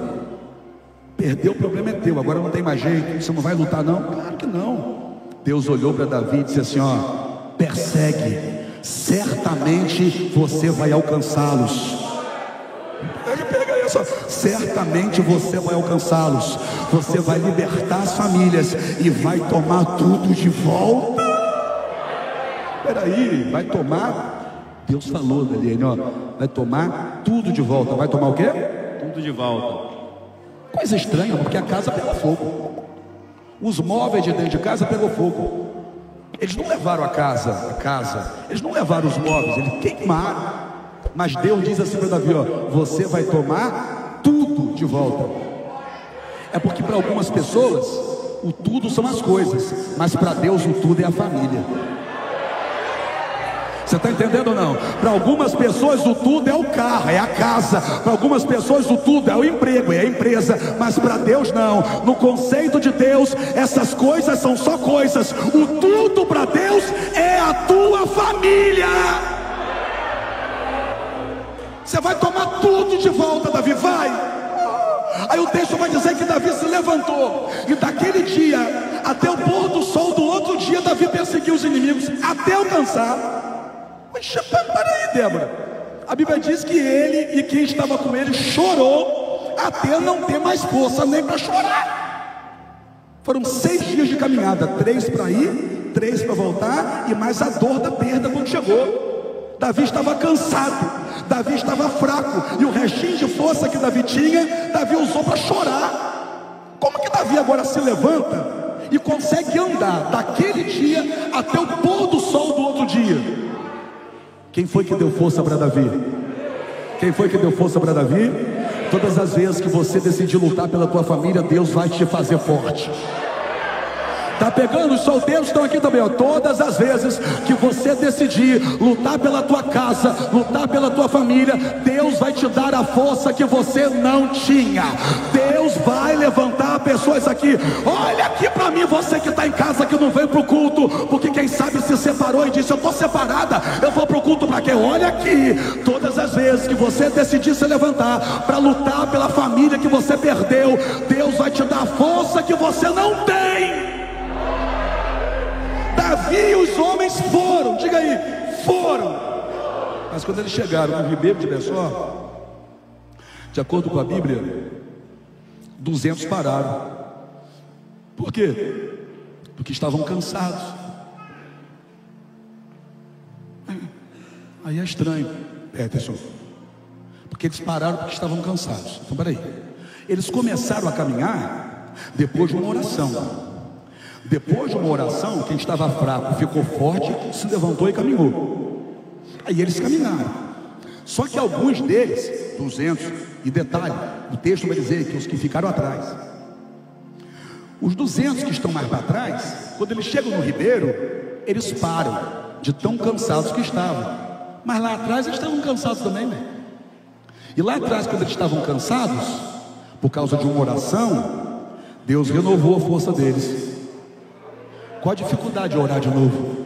perdeu, o problema é teu, agora não tem mais jeito, você não vai lutar não? Claro que não. Deus olhou para Davi e disse assim: ó, persegue, certamente você vai alcançá-los. Pega isso. Certamente você vai alcançá-los. Você vai libertar as famílias e vai tomar tudo de volta. Peraí, vai tomar? Deus falou, Daniel, ó, vai tomar tudo de volta. Vai tomar o quê? Tudo de volta. Coisa estranha, porque a casa pegou fogo. Os móveis de dentro de casa pegou fogo. Eles não levaram a casa, eles não levaram os móveis, eles queimaram. Mas Deus diz assim para Davi: ó, você vai tomar tudo de volta. É porque para algumas pessoas o tudo são as coisas, mas para Deus o tudo é a família. Você está entendendo ou não? Para algumas pessoas o tudo é o carro, é a casa. Para algumas pessoas o tudo é o emprego, é a empresa. Mas para Deus não. No conceito de Deus, essas coisas são só coisas. O tudo para Deus é a tua família. Você vai tomar tudo de volta, Davi, vai. Aí o texto vai dizer que Davi se levantou, e daquele dia até o pôr do sol do outro dia, Davi perseguiu os inimigos até alcançar. Mas peraí, Débora, a Bíblia diz que ele e quem estava com ele chorou até não ter mais força nem para chorar. Foram 6 dias de caminhada, 3 para ir, 3 para voltar, e mais a dor da perda quando chegou. Davi estava cansado, Davi estava fraco, e o restinho de força que Davi tinha, Davi usou para chorar. Como que Davi agora se levanta e consegue andar daquele dia até o pôr do sol do outro dia? Quem foi que deu força para Davi? Quem foi que deu força para Davi? Todas as vezes que você decidir lutar pela tua família, Deus vai te fazer forte. Tá pegando? Os solteiros estão aqui também, ó. Todas as vezes que você decidir lutar pela tua casa, lutar pela tua família, Deus vai te dar a força que você não tinha. Deus vai levantar pessoas aqui. Olha aqui para mim, você que está em casa, que não veio para o culto, porque quem sabe se separou e disse: eu estou separada, eu vou para o culto para quê? Olha aqui, todas as vezes que você decidir se levantar para lutar pela família que você perdeu, Deus vai te dar a força que você não tem. Davi e os homens foram, diga aí, foram. Mas quando eles chegaram no ribeiro de Bessor, De acordo com a Bíblia, 200 pararam. Por quê? Porque estavam cansados. Aí é estranho, Peterson, porque eles pararam porque estavam cansados. Então peraí, eles começaram a caminhar depois de uma oração. Depois de uma oração, quem estava fraco ficou forte, se levantou e caminhou. Aí eles caminharam. Só que alguns deles, 200, e detalhe, o texto vai dizer que os que ficaram atrás, os 200 que estão mais para trás, quando eles chegam no ribeiro, eles param, de tão cansados que estavam. Mas lá atrás eles estavam cansados também, né? E lá atrás, quando eles estavam cansados, por causa de uma oração, Deus renovou a força deles. Qual a dificuldade de orar de novo?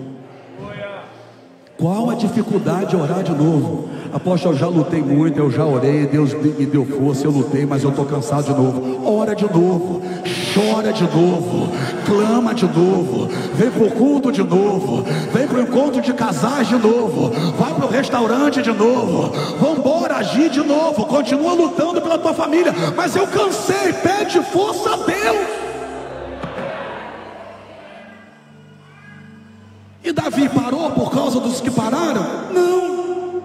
Qual a dificuldade de orar de novo? Apóstolo, eu já lutei muito, eu já orei, Deus me deu força, eu lutei, mas eu estou cansado de novo. Ora de novo, chora de novo, clama de novo, vem para o culto de novo, vem para o encontro de casais de novo, vai para o restaurante de novo, vamos embora agir de novo, continua lutando pela tua família, mas eu cansei, pede força a Deus. E Davi parou por causa dos que pararam? Não.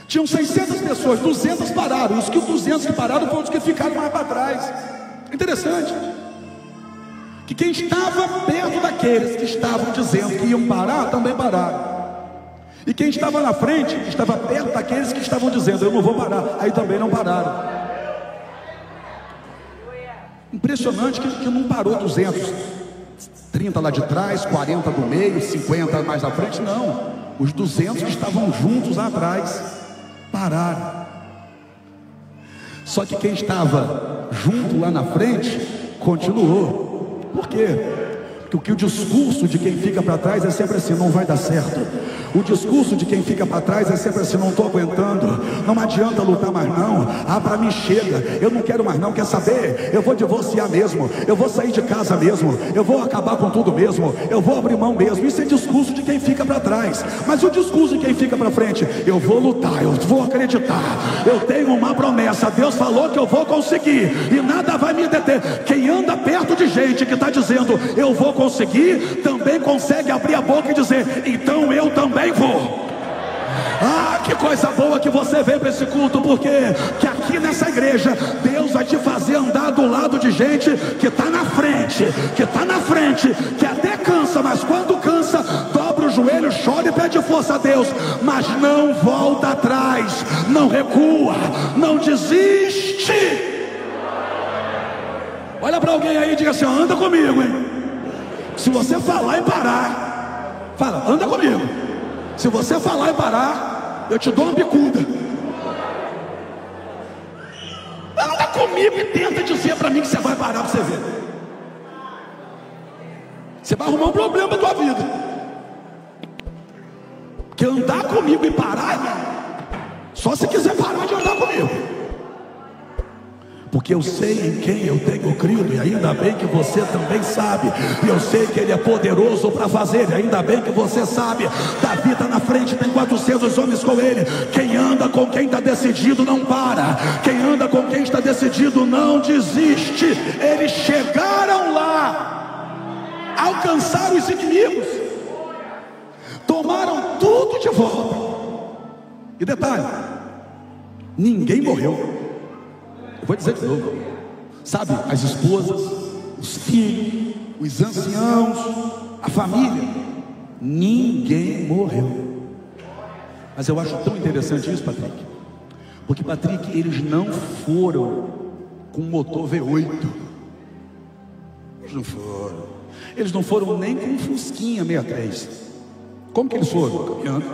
Tinham 600 pessoas, 200 pararam. Os 200 que pararam foram os que ficaram mais para trás. Interessante que quem estava perto daqueles que estavam dizendo que iam parar, também pararam. E quem estava na frente, estava perto daqueles que estavam dizendo, eu não vou parar, aí também não pararam. Impressionante que não parou 200. 30 lá de trás, 40 do meio, 50 mais à frente, não. Os 200 que estavam juntos lá atrás pararam. Só que quem estava junto lá na frente continuou. Por quê? Porque o discurso de quem fica para trás é sempre assim, não vai dar certo. O discurso de quem fica para trás é sempre assim, não estou aguentando, não adianta lutar mais não, para mim chega, eu não quero mais não, quer saber, eu vou divorciar mesmo, eu vou sair de casa mesmo, eu vou acabar com tudo mesmo, eu vou abrir mão mesmo. Isso é discurso de quem fica para trás. Mas o discurso de quem fica para frente, eu vou lutar, eu vou acreditar, eu tenho uma promessa, Deus falou que eu vou conseguir e nada vai me deter. Quem anda perto de gente que está dizendo eu vou conseguir, também consegue abrir a boca e dizer, então eu também vou. Ah, que coisa boa que você veio para esse culto, porque que aqui nessa igreja Deus vai te fazer andar do lado de gente que está na frente, que até cansa, mas quando cansa, dobra o joelho, chora e pede força a Deus, mas não volta atrás, não recua, não desiste. Olha para alguém aí e diga assim, anda comigo, hein? Se você falar e parar, fala, anda comigo. Se você falar e parar, eu te dou uma bicuda. Anda comigo e tenta dizer para mim que você vai parar para você ver. Você vai arrumar um problema na tua vida. Porque andar comigo e parar, irmão, só se quiser parar de andar comigo. Porque eu sei em quem eu tenho crido, e ainda bem que você também sabe, e eu sei que Ele é poderoso para fazer, e ainda bem que você sabe. Davi está na frente, tem 400 homens com ele. Quem anda com quem está decidido não para, quem anda com quem está decidido não desiste. Eles chegaram lá, alcançaram os inimigos, tomaram tudo de volta. E detalhe, ninguém morreu. Vou dizer de novo, sabe, as esposas, os filhos, os anciãos, a família, ninguém morreu. Mas eu acho tão interessante isso, Patrick, porque, Patrick, eles não foram com motor V8, eles não foram nem com um Fusquinha 63. Como que eles foram? Caminhando.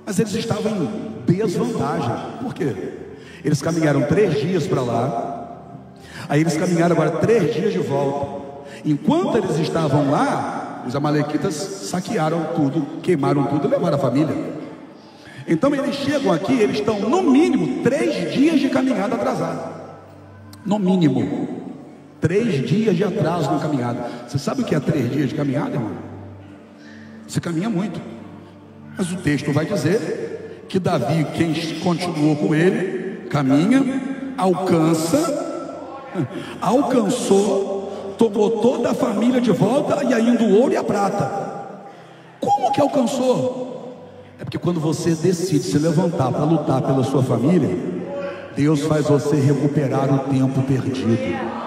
Mas eles estavam em desvantagem. Por quê? Eles caminharam 3 dias para lá, aí eles caminharam agora 3 dias de volta. Enquanto eles estavam lá, os amalequitas saquearam tudo, queimaram tudo e levaram a família. Então eles chegam aqui, eles estão no mínimo 3 dias de caminhada atrasada. No mínimo 3 dias de atraso na caminhada. Você sabe o que é 3 dias de caminhada, irmão? Você caminha muito, mas o texto vai dizer que Davi, quem continuou com ele, caminha, alcançou, tomou toda a família de volta e ainda o ouro e a prata. Como que alcançou? É porque quando você decide se levantar para lutar pela sua família, Deus faz você recuperar o tempo perdido.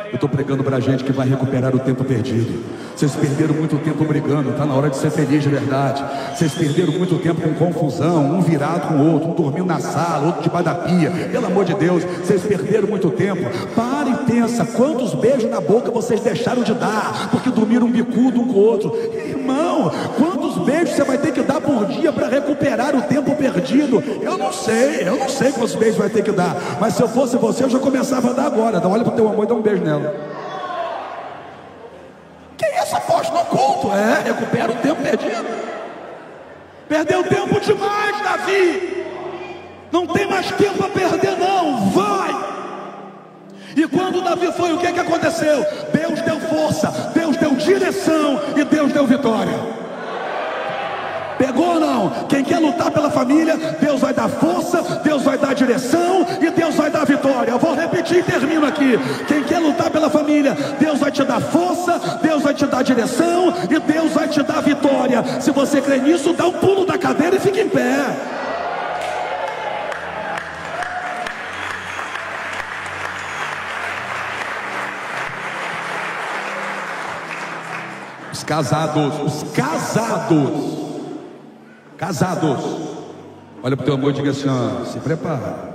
Eu estou pregando para a gente que vai recuperar o tempo perdido. Vocês perderam muito tempo brigando, está na hora de ser feliz de verdade. Vocês perderam muito tempo com confusão, um virado com o outro, um dormindo na sala, outro debaixo da pia. Pelo amor de Deus, vocês perderam muito tempo. Para e pensa, quantos beijos na boca vocês deixaram de dar, porque dormiram um bicudo um com o outro. Irmão, quantos beijos você vai ter que dar por dia para recuperar o tempo perdido? Eu não sei quantos beijos vai ter que dar. Mas se eu fosse você, eu já começava a dar agora. Então olha para o teu amor e dá um beijo nela. Quem é essa aposta no culto? Recupera o tempo perdido. Perdeu tempo demais, Davi. Não tem mais tempo a perder não, vai. E quando Davi foi, o que aconteceu? Deus deu força, Deus deu direção e Deus deu vitória. Pegou ou não? Quem quer lutar pela família, Deus vai dar força, Deus vai dar direção e Deus vai dar vitória. Eu vou repetir e termino aqui. Quem quer lutar pela família, Deus vai te dar força, Deus vai te dar direção e Deus vai te dar vitória. Se você crê nisso, dá um pulo da cadeira e fica em pé. Os casados, olha para o teu amor e diga assim, ó, se prepara,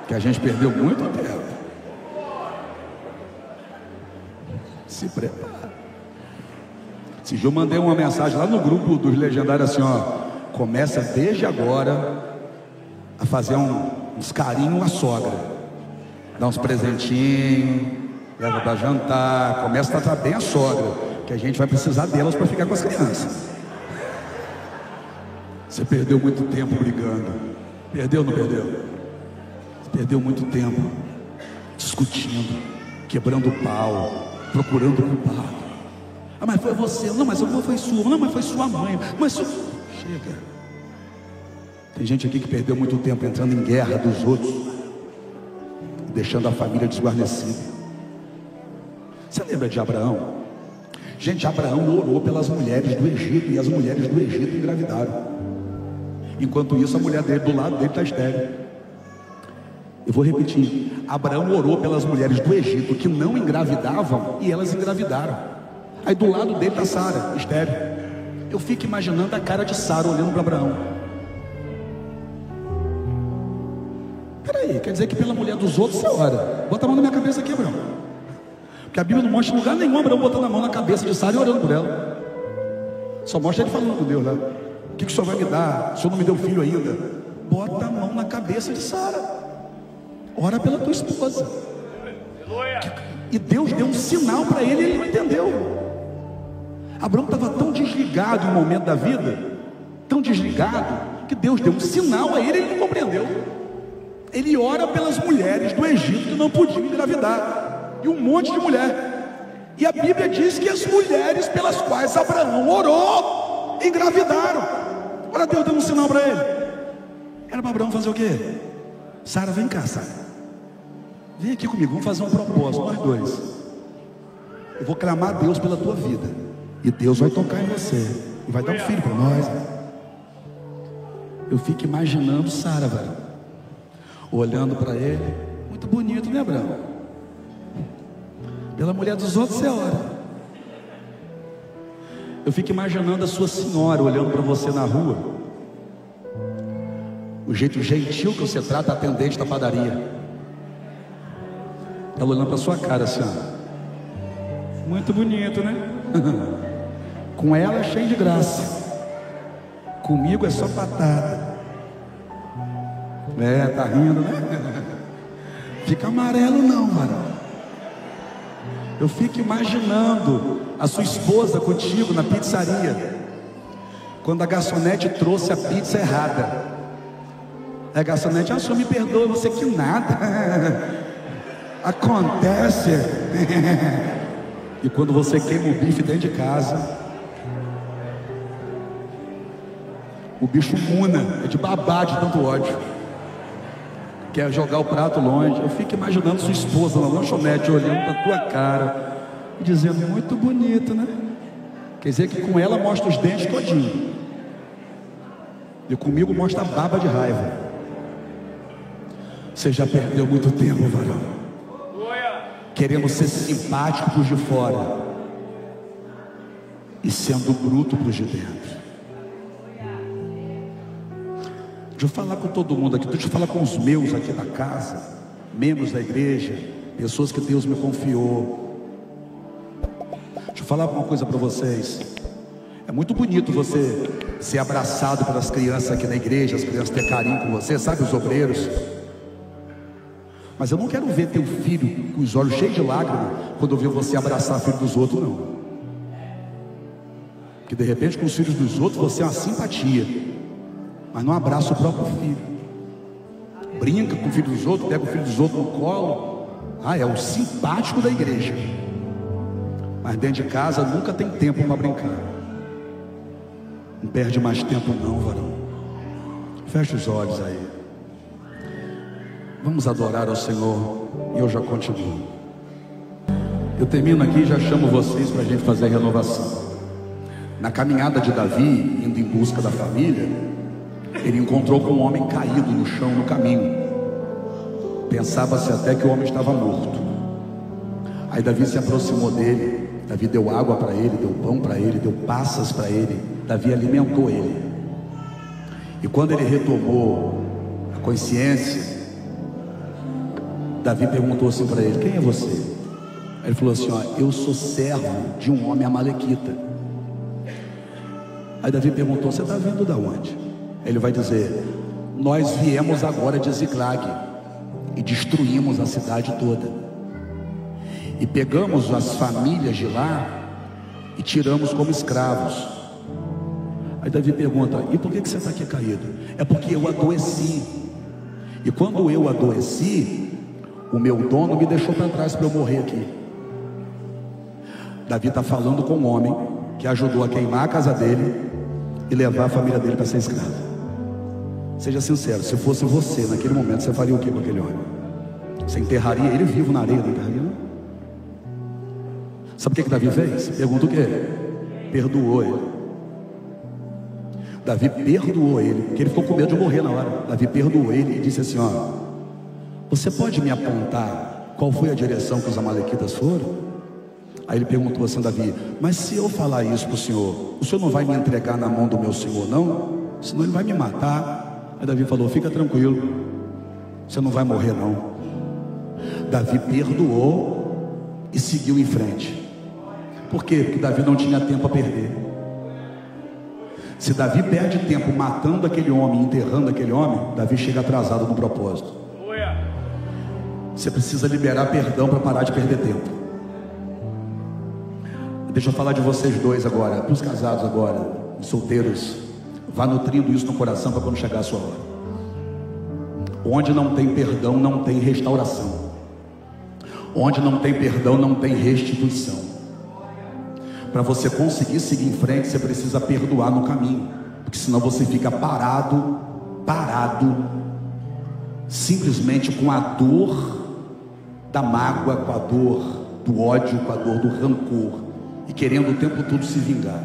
que a gente perdeu muito tempo. Se prepara. Esse dia eu mandei uma mensagem lá no grupo dos legendários assim, ó, começa desde agora a fazer uns carinhos à sogra, dá uns presentinhos, leva para jantar, começa a tratar bem a sogra, que a gente vai precisar delas para ficar com as crianças. Você perdeu muito tempo brigando. Perdeu ou não perdeu? Você perdeu muito tempo discutindo, quebrando o pau, procurando o culpado. Ah, mas foi você. Não, mas a culpa foi sua. Não, mas foi sua mãe. Mas chega. Tem gente aqui que perdeu muito tempo entrando em guerra dos outros, deixando a família desguarnecida. Você lembra de Abraão? Gente, Abraão orou pelas mulheres do Egito, e as mulheres do Egito engravidaram. Enquanto isso, a mulher dele do lado dele está estéril. Eu vou repetir. Abraão orou pelas mulheres do Egito que não engravidavam, e elas engravidaram. Aí do lado dele está Sara, estéril. Eu fico imaginando a cara de Sara olhando para Abraão. Peraí, quer dizer que pela mulher dos outros você ora? Bota a mão na minha cabeça aqui, Abraão. Porque a Bíblia não mostra em lugar nenhum Abraão botando a mão na cabeça de Sara e orando por ela. Só mostra ele falando com Deus lá. O que o Senhor vai me dar? O Senhor não me deu filho ainda. Bota a mão na cabeça de Sara. Ora pela tua esposa. E Deus deu um sinal para ele e ele não entendeu. Abraão estava tão desligado em um momento da vida, tão desligado, que Deus deu um sinal a ele e ele não compreendeu. Ele ora pelas mulheres do Egito que não podiam engravidar, e um monte de mulher. E a Bíblia diz que as mulheres pelas quais Abraão orou engravidaram. Olha, Deus deu um sinal para ele. Era para Abraão fazer o quê? Sara, vem cá, Sara. Vem aqui comigo, vamos fazer um propósito, nós dois. Eu vou clamar a Deus pela tua vida, e Deus vai tocar em você, e vai dar um filho para nós. Eu fico imaginando Sara, velho, olhando para ele. Muito bonito, né, Abraão? Pela mulher dos outros você ora. Eu fico imaginando a sua senhora olhando para você na rua, o jeito gentil que você trata a atendente da padaria. Ela olhando para sua cara assim, ó. Muito bonito, né? Com ela é cheio de graça, comigo é só patada. Tá rindo, né? Fica amarelo não, varão. Eu fico imaginando a sua esposa contigo na pizzaria, quando a garçonete trouxe a pizza errada. A garçonete, o senhor me perdoa, você que nada. Acontece. E quando você queima o bife dentro de casa, O bicho muna, é de babar de tanto ódio. Quer jogar o prato longe. Eu fico imaginando sua esposa na lanchonete olhando pra tua cara e dizendo, muito bonito, né? Quer dizer que com ela mostra os dentes todinho. E comigo mostra a baba de raiva. Você já perdeu muito tempo, varão, querendo ser simpático pros de fora e sendo bruto pros de dentro. Deixa eu falar com todo mundo aqui, deixa eu falar com os meus aqui da casa, membros da igreja, pessoas que Deus me confiou. Deixa eu falar uma coisa para vocês. É muito bonito você ser abraçado pelas crianças aqui na igreja, as crianças ter carinho com você, sabe, os obreiros. Mas eu não quero ver teu filho com os olhos cheios de lágrimas quando eu ver você abraçar o filho dos outros, não. Que de repente com os filhos dos outros você é uma simpatia, mas não abraça o próprio filho. Brinca com o filho dos outros, pega o filho dos outros no colo. É o simpático da igreja, mas dentro de casa nunca tem tempo para brincar. Não perde mais tempo não, varão. Fecha os olhos aí. Vamos adorar ao Senhor. E eu já continuo. Eu termino aqui e já chamo vocês para a gente fazer a renovação. Na caminhada de Davi, indo em busca da família, ele encontrou com um homem caído no chão no caminho. Pensava-se até que o homem estava morto. Aí Davi se aproximou dele. Davi deu água para ele, deu pão para ele, deu passas para ele. Davi alimentou ele. E quando ele retomou a consciência, Davi perguntou assim para ele, quem é você? Ele falou assim, eu sou servo de um homem amalequita. Aí Davi perguntou, você está vindo da onde? Ele vai dizer, nós viemos agora de Ziclag e destruímos a cidade toda. E pegamos as famílias de lá e tiramos como escravos. Aí Davi pergunta, e por que você está aqui caído? É porque eu adoeci. E quando eu adoeci, o meu dono me deixou para trás para eu morrer aqui. Davi está falando com um homem que ajudou a queimar a casa dele e levar a família dele para ser escravo. Seja sincero, se fosse você naquele momento, você faria o que com aquele homem? Você enterraria ele vivo na areia? Não enterraria, não? Sabe o que Davi fez? Pergunta o quê? Perdoou ele. Davi perdoou ele, porque ele ficou com medo de morrer na hora. Davi perdoou ele e disse assim, você pode me apontar qual foi a direção que os amalequitas foram? Aí ele perguntou assim, Davi, mas se eu falar isso para o senhor não vai me entregar na mão do meu senhor, não? Senão ele vai me matar. Aí Davi falou, fica tranquilo, você não vai morrer não. Davi perdoou e seguiu em frente. Por quê? Porque Davi não tinha tempo a perder. Se Davi perde tempo matando aquele homem, enterrando aquele homem, Davi chega atrasado no propósito. Você precisa liberar perdão para parar de perder tempo. Deixa eu falar de vocês dois agora, para os casados agora, os solteiros. Vá nutrindo isso no coração para quando chegar a sua hora. Onde não tem perdão, não tem restauração. Onde não tem perdão, não tem restituição. Para você conseguir seguir em frente, você precisa perdoar no caminho, porque senão você fica parado, simplesmente com a dor da mágoa, com a dor do ódio, com a dor do rancor, e querendo o tempo todo se vingar.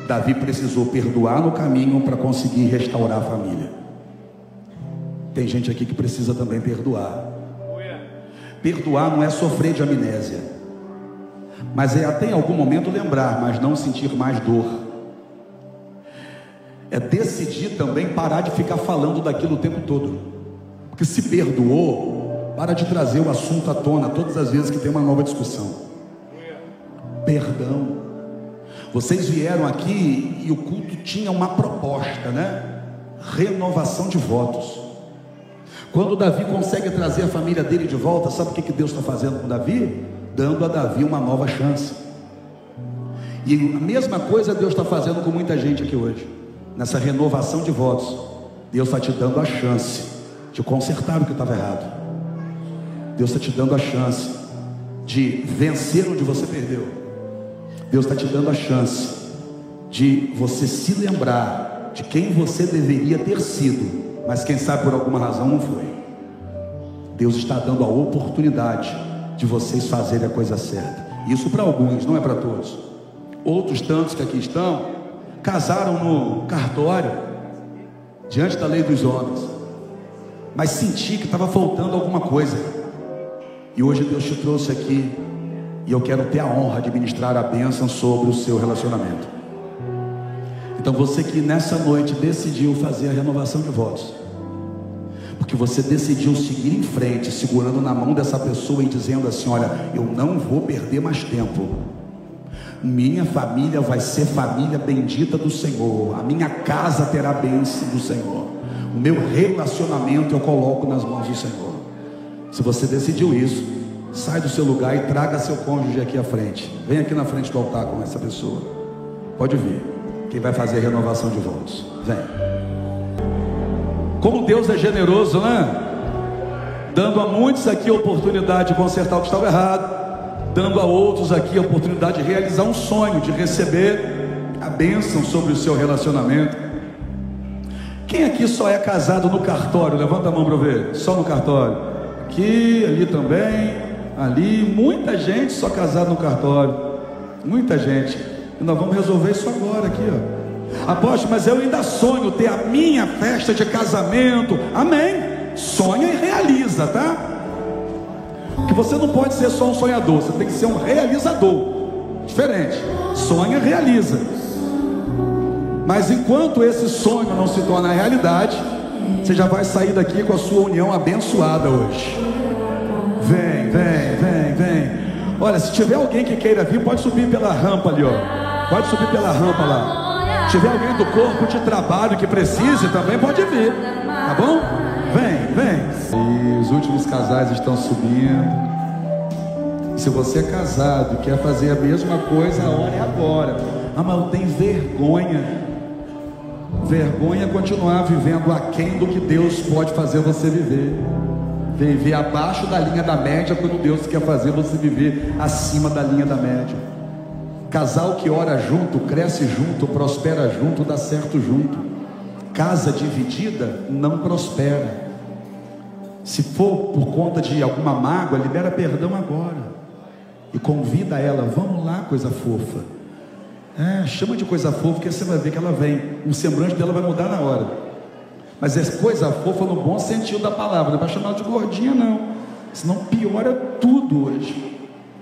Davi precisou perdoar no caminho para conseguir restaurar a família. Tem gente aqui que precisa também perdoar. Perdoar não é sofrer de amnésia, mas é até em algum momento lembrar, mas não sentir mais dor. É decidir também parar de ficar falando daquilo o tempo todo, porque se perdoou, para de trazer o assunto à tona todas as vezes que tem uma nova discussão. Perdão. Vocês vieram aqui e o culto tinha uma proposta, né? Renovação de votos. Quando Davi consegue trazer a família dele de volta, sabe o que Deus está fazendo com Davi? Dando a Davi uma nova chance. E a mesma coisa Deus está fazendo com muita gente aqui hoje. Nessa renovação de votos, Deus está te dando a chance de consertar o que estava errado. Deus está te dando a chance de vencer onde você perdeu. Deus está te dando a chance de você se lembrar de quem você deveria ter sido, mas quem sabe por alguma razão não foi. Deus está dando a oportunidade de vocês fazerem a coisa certa. Isso para alguns, não é para todos. Outros tantos que aqui estão casaram no cartório, diante da lei dos homens, mas senti que estava faltando alguma coisa, e hoje Deus te trouxe aqui, e eu quero ter a honra de ministrar a bênção sobre o seu relacionamento. Então você que nessa noite decidiu fazer a renovação de votos, porque você decidiu seguir em frente, segurando na mão dessa pessoa e dizendo assim: olha, eu não vou perder mais tempo, minha família vai ser família bendita do Senhor, a minha casa terá bênção do Senhor, o meu relacionamento eu coloco nas mãos do Senhor. Se você decidiu isso, sai do seu lugar e traga seu cônjuge aqui à frente. Vem aqui na frente do altar com essa pessoa. Pode vir. Quem vai fazer a renovação de votos? Vem. Como Deus é generoso, né? Dando a muitos aqui a oportunidade de consertar o que estava errado, dando a outros aqui a oportunidade de realizar um sonho, de receber a bênção sobre o seu relacionamento. Quem aqui só é casado no cartório? Levanta a mão para eu ver. Só no cartório. Aqui, ali também, ali. Muita gente só casada no cartório. Muita gente. E nós vamos resolver isso agora aqui, ó. Apóstolo, mas eu ainda sonho ter a minha festa de casamento. Amém. Sonha e realiza, tá? Que você não pode ser só um sonhador, você tem que ser um realizador. Diferente. Sonha e realiza. Mas enquanto esse sonho não se torna realidade, você já vai sair daqui com a sua união abençoada hoje. Vem, vem, vem, vem. Olha, se tiver alguém que queira vir, pode subir pela rampa ali, ó. Pode subir pela rampa lá. Se tiver alguém do corpo de trabalho que precise também, pode vir. Tá bom? Vem, vem. E os últimos casais estão subindo. Se você é casado e quer fazer a mesma coisa, a hora é agora. Ah, mas eu tenho vergonha. Vergonha é continuar vivendo aquém do que Deus pode fazer você viver. Viver abaixo da linha da média, quando Deus quer fazer você viver acima da linha da média. Casal que ora junto, cresce junto, prospera junto, dá certo junto. Casa dividida não prospera. Se for por conta de alguma mágoa, libera perdão agora e convida ela. Vamos lá, coisa fofa. Chama de coisa fofa, porque você vai ver que ela vem. O semblante dela vai mudar na hora. Mas é coisa fofa no bom sentido da palavra. Não vai chamar de gordinha, não. Senão piora tudo hoje.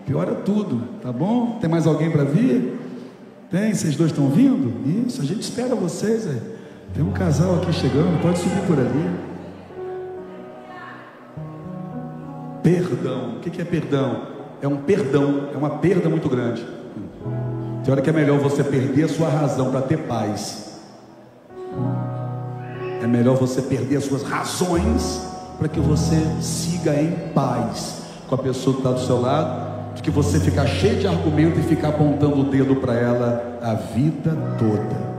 Piora tudo, tá bom? Tem mais alguém para vir? Tem? Vocês dois estão vindo? Isso, a gente espera vocês. Tem um casal aqui chegando, pode subir por ali. Perdão. O que é perdão? É um perdão, é uma perda muito grande. Tem hora que é melhor você perder a sua razão para ter paz. É melhor você perder as suas razões para que você siga em paz com a pessoa que está do seu lado, do que você ficar cheio de argumento e ficar apontando o dedo para ela a vida toda.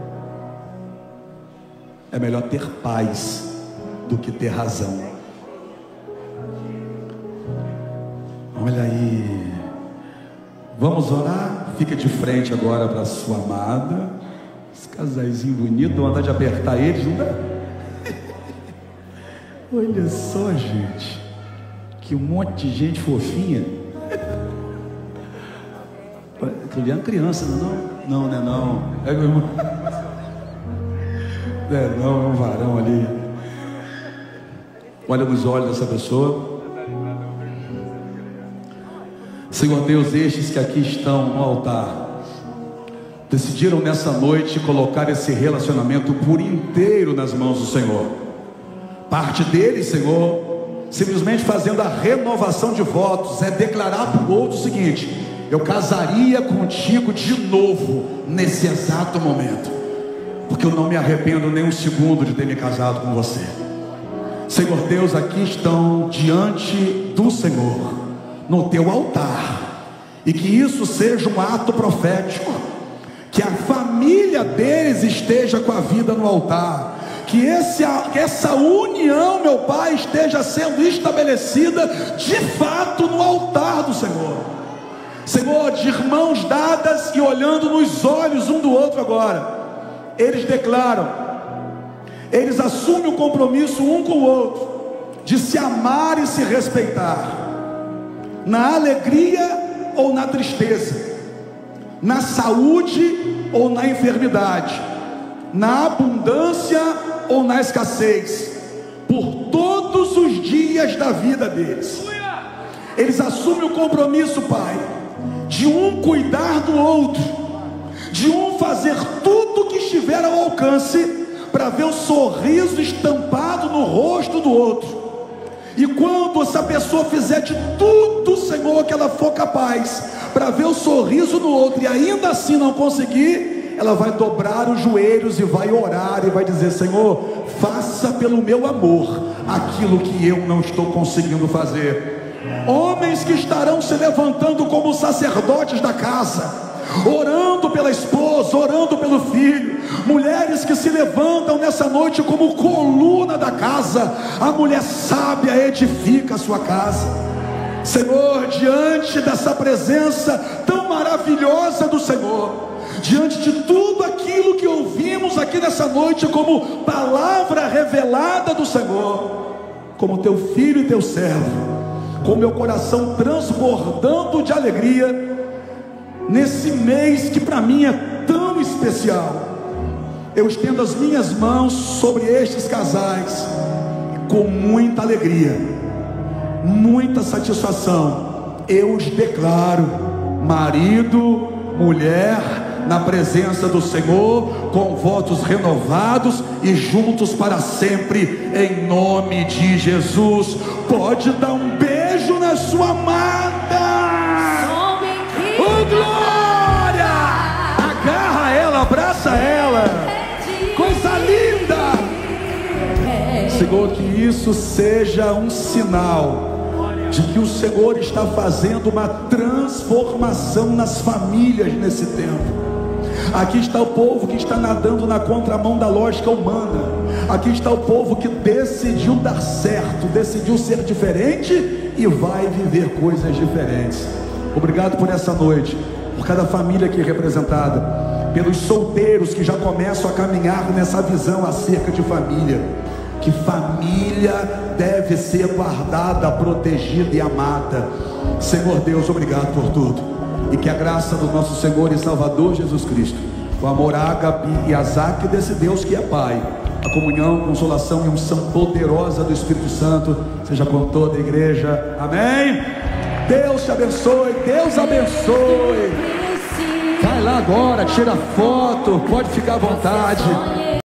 É melhor ter paz do que ter razão. Olha aí. Vamos orar? Fica de frente agora para a sua amada. Esse casaizinho bonito, dá vontade de apertar eles, não dá? Olha só, gente, que um monte de gente fofinha. Aquilo ali é uma criança, não é não? Não, não é não. Não, é um varão ali. Olha nos olhos dessa pessoa. Senhor Deus, estes que aqui estão no altar decidiram nessa noite colocar esse relacionamento por inteiro nas mãos do Senhor. Parte deles, Senhor, simplesmente fazendo a renovação de votos, é declarar para o outro o seguinte: eu casaria contigo de novo nesse exato momento, porque eu não me arrependo nem um segundo de ter me casado com você. Senhor Deus, aqui estão diante do Senhor, no teu altar, e que isso seja um ato profético, que a família deles esteja com a vida no altar, que essa união, meu Pai, esteja sendo estabelecida de fato no altar do Senhor. Senhor, de mãos dadas e olhando nos olhos um do outro agora, eles declaram: eles assumem o compromisso um com o outro, de se amar e se respeitar, na alegria ou na tristeza, na saúde ou na enfermidade, na abundância ou na escassez, por todos os dias da vida deles. Eles assumem o compromisso, Pai, de um cuidar do outro, de um fazer tudo que estiver ao alcance para ver o sorriso estampado no rosto do outro. E quando essa pessoa fizer de tudo, Senhor, que ela for capaz para ver o sorriso do outro e ainda assim não conseguir, ela vai dobrar os joelhos e vai orar e vai dizer: Senhor, faça pelo meu amor aquilo que eu não estou conseguindo fazer. Homens que estarão se levantando como sacerdotes da casa, orando pela esposa, orando pelo filho. Mulheres que se levantam nessa noite como coluna da casa. A mulher sábia edifica a sua casa. Senhor, diante dessa presença tão maravilhosa do Senhor, diante de tudo aquilo que ouvimos aqui nessa noite como palavra revelada do Senhor, como teu filho e teu servo, com meu coração transbordando de alegria, nesse mês que para mim é tão especial, eu estendo as minhas mãos sobre estes casais, com muita alegria, muita satisfação, eu os declaro marido, mulher, na presença do Senhor, com votos renovados e juntos para sempre, em nome de Jesus. Pode dar um beijo na sua amada. Oh, glória! Agarra ela, abraça ela. Coisa linda. Senhor, que isso seja um sinal de que o Senhor está fazendo uma transformação nas famílias nesse tempo. Aqui está o povo que está nadando na contramão da lógica humana. Aqui está o povo que decidiu dar certo, decidiu ser diferente e vai viver coisas diferentes. Obrigado por essa noite, por cada família aqui representada, pelos solteiros que já começam a caminhar nessa visão acerca de família. Que família deve ser guardada, protegida e amada. Senhor Deus, obrigado por tudo. E que a graça do nosso Senhor e Salvador Jesus Cristo, o amor ágape e azaque desse Deus que é Pai, a comunhão, consolação e unção poderosa do Espírito Santo seja com toda a igreja. Amém? Deus te abençoe, Deus abençoe. Vai lá agora, tira foto, pode ficar à vontade.